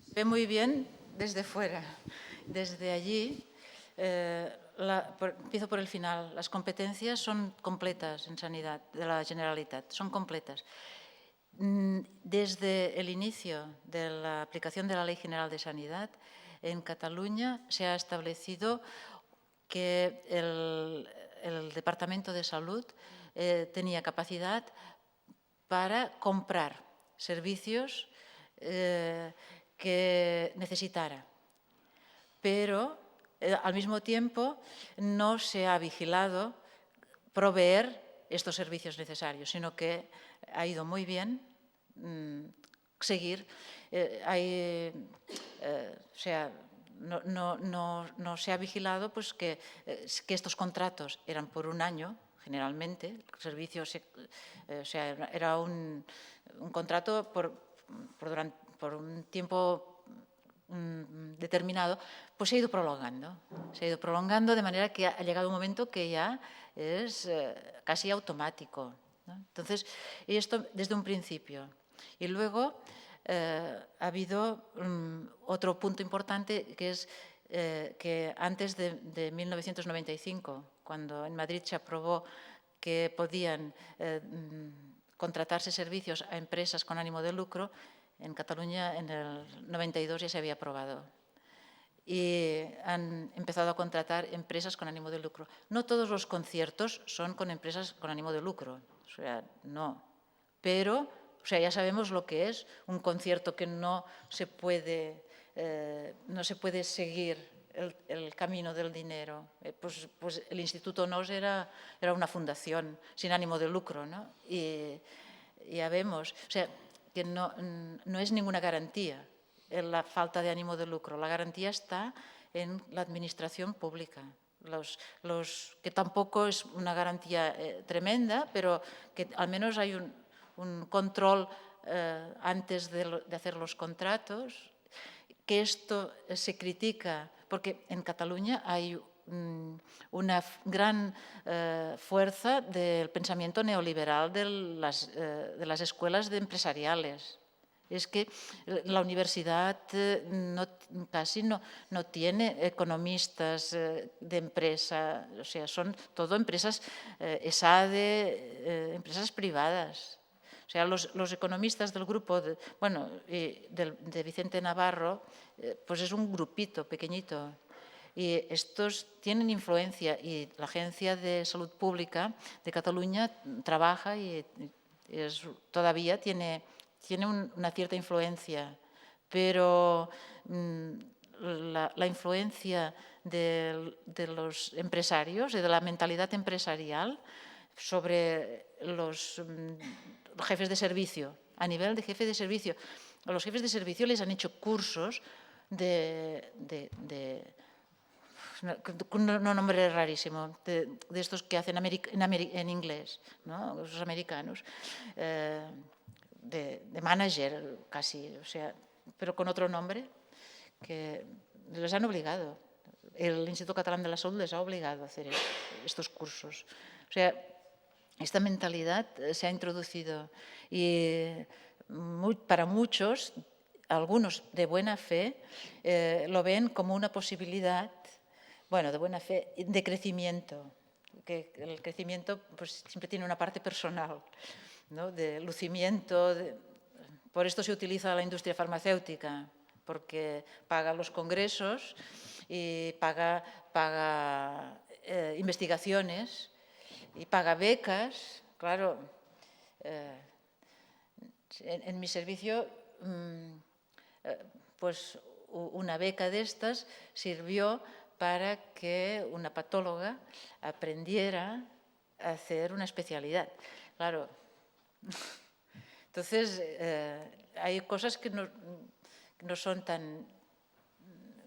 Se ve muy bien desde fuera. Desde allí, empiezo por el final, las competencias son completas en sanidad de la Generalitat, son completas. Desde el inicio de la aplicación de la Ley General de Sanidad, en Cataluña se ha establecido que el Departamento de Salud tenía capacidad para comprar servicios que necesitara, pero al mismo tiempo no se ha vigilado proveer estos servicios necesarios, sino que ha ido muy bien seguir. No se ha vigilado pues, que estos contratos eran por un año, generalmente. El servicio era un contrato por un tiempo determinado, pues se ha ido prolongando. Se ha ido prolongando de manera que ha llegado un momento que ya es casi automático, ¿no? Entonces, esto desde un principio. Y luego ha habido otro punto importante, que es que antes de 1995, cuando en Madrid se aprobó que podían contratarse servicios a empresas con ánimo de lucro, en Cataluña en el 92 ya se había aprobado. Y han empezado a contratar empresas con ánimo de lucro. No todos los conciertos son con empresas con ánimo de lucro, o sea, no. Pero, o sea, ya sabemos lo que es un concierto que no se puede seguir el camino del dinero. Pues el Instituto Nos era una fundación sin ánimo de lucro, ¿no? Y ya vemos, o sea, que no es ninguna garantía la falta de ánimo de lucro. La garantía está en la administración pública, que tampoco es una garantía tremenda, pero que al menos hay un control antes de hacer los contratos, que esto se critica, porque en Cataluña hay una gran fuerza del pensamiento neoliberal de las escuelas empresariales. Es que la universidad casi no tiene economistas de empresa, o sea, son todo empresas ESADE, empresas privadas. O sea, los economistas del grupo, de Vicente Navarro, pues es un grupito pequeñito. Y estos tienen influencia y la Agencia de Salud Pública de Cataluña trabaja y todavía tiene una cierta influencia, pero la influencia de los empresarios y de la mentalidad empresarial sobre los jefes de servicio, a nivel de jefe de servicio. A los jefes de servicio les han hecho cursos un nombre rarísimo, de estos que hacen en inglés, ¿no? Los americanos, de manager casi, o sea, pero con otro nombre, que les han obligado. El Instituto Catalán de la Salud les ha obligado a hacer estos cursos. O sea, esta mentalidad se ha introducido y para muchos, algunos de buena fe, lo ven como una posibilidad, de buena fe, de crecimiento. Que el crecimiento pues, siempre tiene una parte personal, ¿no? De lucimiento. Por esto se utiliza la industria farmacéutica, porque paga los congresos y paga investigaciones y paga becas, claro, en mi servicio, pues una beca de estas sirvió para que una patóloga aprendiera a hacer una especialidad. Claro, entonces hay cosas que no son tan,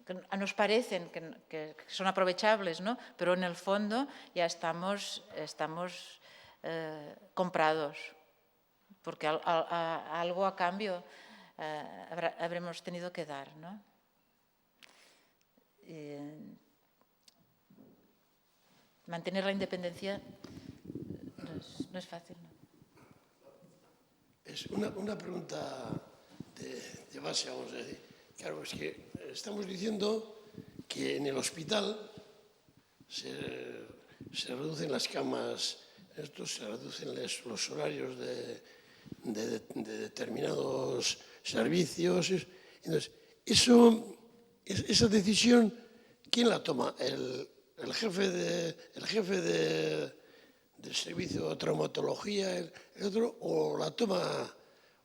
que nos parecen que son aprovechables, ¿no? Pero en el fondo ya estamos comprados, porque algo a cambio habremos tenido que dar, ¿no? Mantener la independencia no es fácil, ¿no? Es una pregunta de base, vamos a decir. Claro, es que estamos diciendo que en el hospital se reducen las camas, se reducen los horarios de determinados servicios. Entonces, esa decisión, ¿quién la toma? ¿El jefe del servicio de traumatología, el otro, o la toma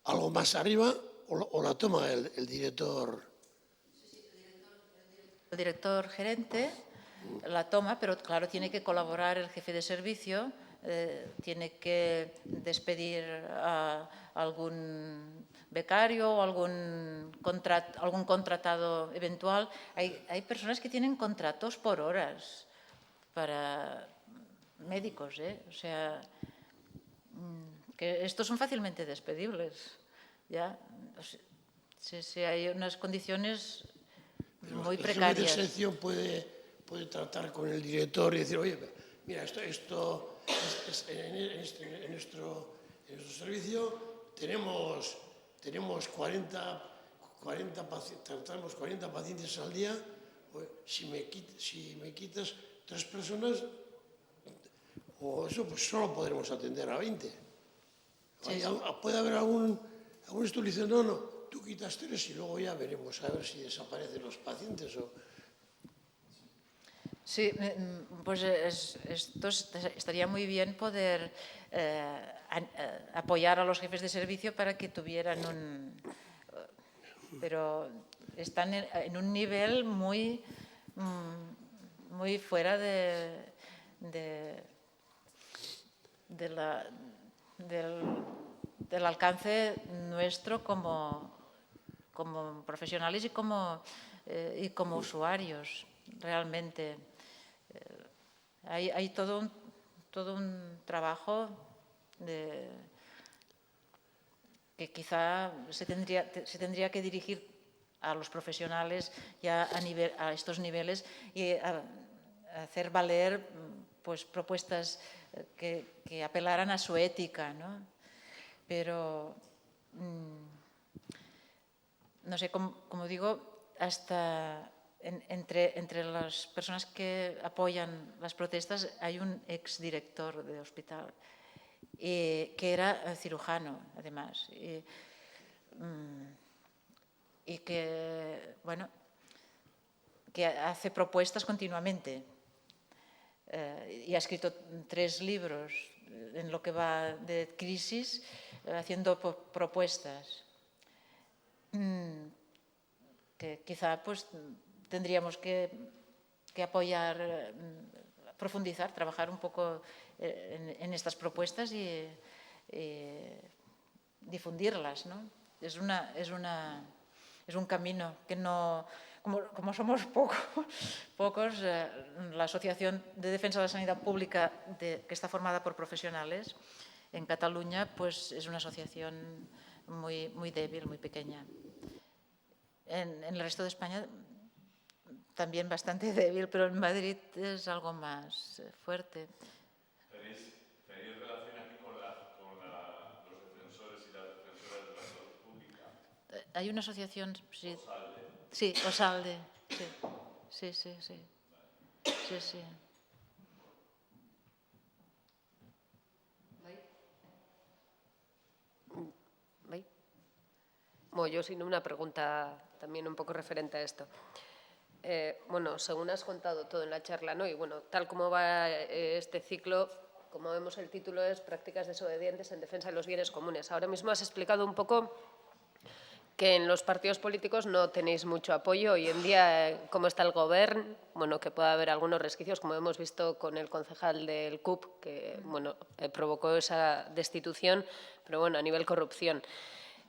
algo más arriba, o la toma el director? El director gerente la toma, pero claro, tiene que colaborar el jefe de servicio, tiene que despedir a algún becario o algún contratado eventual. Hay personas que tienen contratos por horas para médicos, o sea, que estos son fácilmente despedibles. ¿Ya? Sí, hay unas condiciones muy precarias. El jefe de sección puede tratar con el director y decir, oye, mira, esto en nuestro servicio tenemos 40 pacientes al día. Si me quitas 3 personas, o eso, pues solo podremos atender a 20. Sí. Puede haber algún estudio que dice, no, tú quitas 3 y luego ya veremos a ver si desaparecen los pacientes o... Sí, pues esto estaría muy bien poder apoyar a los jefes de servicio para que tuvieran pero están en un nivel muy fuera del alcance nuestro como profesionales y como usuarios, realmente. Hay todo un trabajo que quizá se tendría que dirigir a los profesionales ya a estos niveles y a hacer valer pues, propuestas que apelaran a su ética, ¿no? Pero, no sé, como digo, hasta entre las personas que apoyan las protestas hay un exdirector de hospital que era cirujano, además, y que, bueno, que hace propuestas continuamente. Y ha escrito 3 libros en lo que va de crisis, haciendo propuestas que quizá pues, tendríamos que apoyar, profundizar, trabajar un poco en estas propuestas y difundirlas, ¿no? Es un camino que no... Como somos pocos, la Asociación de Defensa de la Sanidad Pública, que está formada por profesionales, en Cataluña, pues es una asociación muy débil, muy pequeña. En el resto de España también bastante débil, pero en Madrid es algo más fuerte. ¿Tenéis relación aquí con los defensores y las defensoras de la salud pública? Hay una asociación, sí. OSALDE. Sí, OSALDE, sí. Bueno, yo sin una pregunta también un poco referente a esto. Bueno, según has contado todo en la charla, ¿no? Y bueno, tal como va este ciclo, como vemos el título es Prácticas desobedientes en defensa de los bienes comunes. Ahora mismo has explicado un poco que en los partidos políticos no tenéis mucho apoyo. Hoy en día, ¿cómo está el gobierno? Bueno, que puede haber algunos resquicios, como hemos visto con el concejal del CUP, que bueno, provocó esa destitución, pero bueno, a nivel corrupción.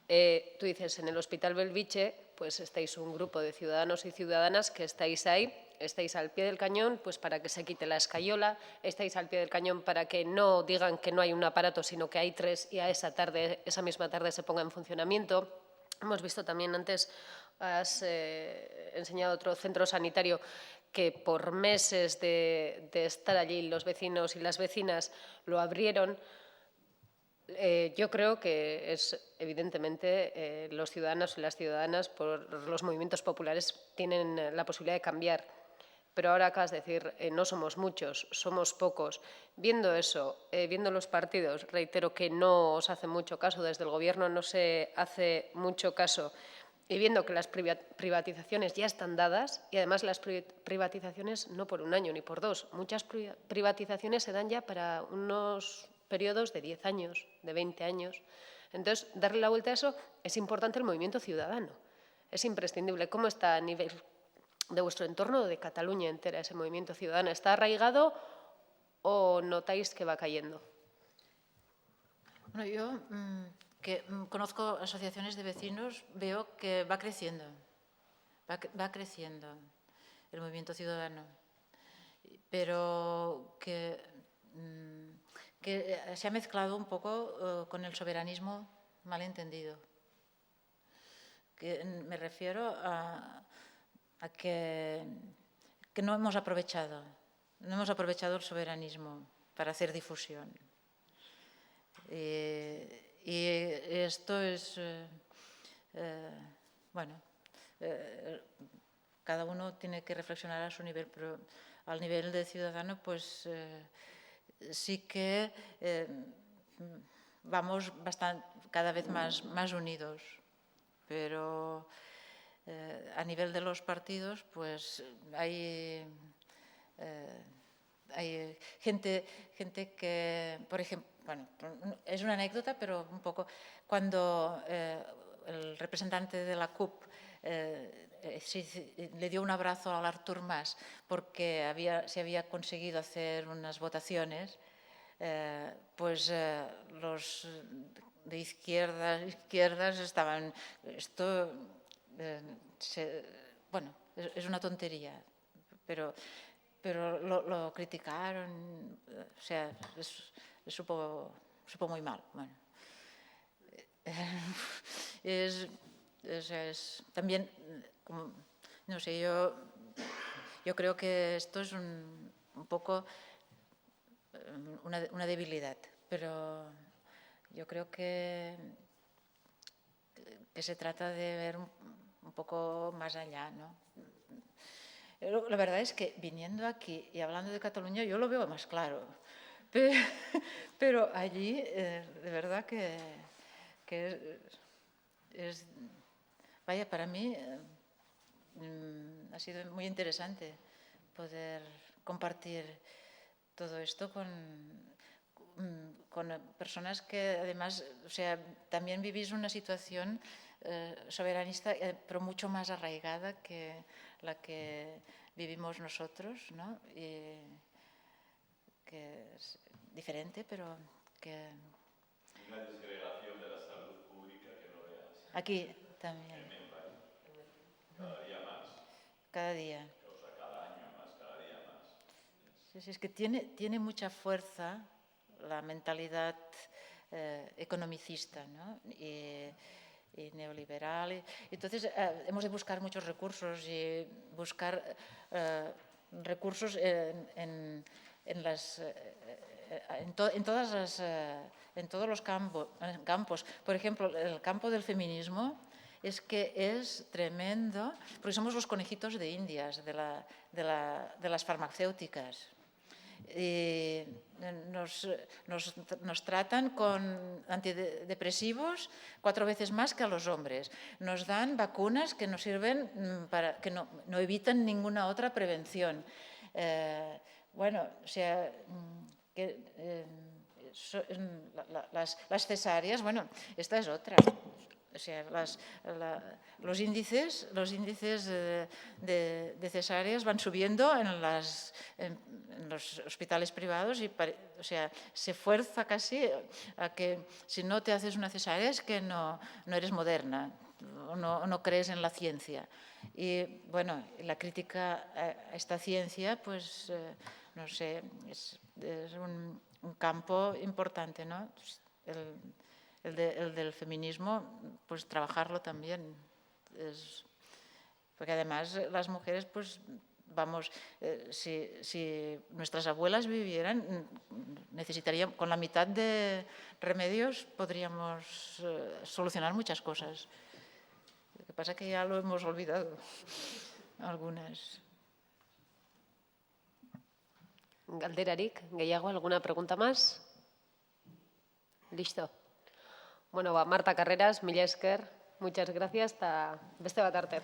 Tú dices, en el Hospital Belviche, pues estáis un grupo de ciudadanos y ciudadanas que estáis ahí, estáis al pie del cañón pues para que se quite la escayola, estáis al pie del cañón para que no digan que no hay un aparato, sino que hay 3 y a esa misma tarde se ponga en funcionamiento. Hemos visto también antes, has enseñado otro centro sanitario que por meses de estar allí los vecinos y las vecinas lo abrieron. Yo creo que es evidentemente los ciudadanos y las ciudadanas por los movimientos populares tienen la posibilidad de cambiar. Pero ahora acabas de decir, no somos muchos, somos pocos. Viendo eso, viendo los partidos, reitero que no os hace mucho caso, desde el Gobierno no se hace mucho caso, y viendo que las privatizaciones ya están dadas, y además las privatizaciones no por 1 año ni por 2, muchas privatizaciones se dan ya para unos periodos de 10 años, de 20 años. Entonces, darle la vuelta a eso es importante el movimiento ciudadano, es imprescindible. ¿Cómo está a nivel de vuestro entorno, de Cataluña entera, ese movimiento ciudadano? ¿Está arraigado o notáis que va cayendo? Bueno, yo que conozco asociaciones de vecinos, veo que va creciendo el movimiento ciudadano, pero que se ha mezclado un poco con el soberanismo malentendido. Me refiero a que no hemos aprovechado el soberanismo para hacer difusión. Y esto es, bueno, cada uno tiene que reflexionar a su nivel, pero al nivel de ciudadano, pues sí que vamos cada vez más unidos, pero a nivel de los partidos, pues hay gente que, por ejemplo, bueno, es una anécdota, pero un poco, cuando el representante de la CUP le dio un abrazo al Artur Mas porque se había conseguido hacer unas votaciones, pues los de izquierdas estaban, bueno, es una tontería, pero lo criticaron, o sea, les supo muy mal. Bueno, también, no sé, yo creo que esto es un poco una debilidad, pero yo creo que se trata de ver un poco más allá, ¿no? La verdad es que viniendo aquí y hablando de Cataluña yo lo veo más claro, pero allí de verdad que es, vaya, para mí ha sido muy interesante poder compartir todo esto con personas que además, o sea, también vivís una situación soberanista, pero mucho más arraigada que la que vivimos nosotros, ¿no? Y que es diferente, pero que... Una desagregación de la salud pública que no veas. Aquí también. Cada día más. Cada día. O sea, cada año más, cada día más. Sí, es que tiene mucha fuerza la mentalidad economicista, ¿no? Y neoliberal. Entonces, hemos de buscar muchos recursos y buscar recursos en todos los campos. Por ejemplo, el campo del feminismo es que es tremendo, porque somos los conejitos de Indias de las farmacéuticas. Y nos tratan con antidepresivos 4 veces más que a los hombres. Nos dan vacunas que nos sirven para que no evitan ninguna otra prevención. Bueno, o sea, las cesáreas, bueno, esta es otra. O sea, los índices de cesáreas van subiendo en los hospitales privados y, o sea, se fuerza casi a que si no te haces una cesárea es que no eres moderna o no crees en la ciencia. Y, bueno, la crítica a esta ciencia, pues, no sé, es un campo importante, ¿no? El del feminismo, pues trabajarlo también. Porque además las mujeres, pues vamos, si nuestras abuelas vivieran, necesitaríamos, con la mitad de remedios podríamos solucionar muchas cosas. Lo que pasa es que ya lo hemos olvidado, algunas. Galderarik, gehiago, alguna pregunta más? Listo. Bueno, Marta Carreras, mila esker, muchas gracias, eta beste bat arte.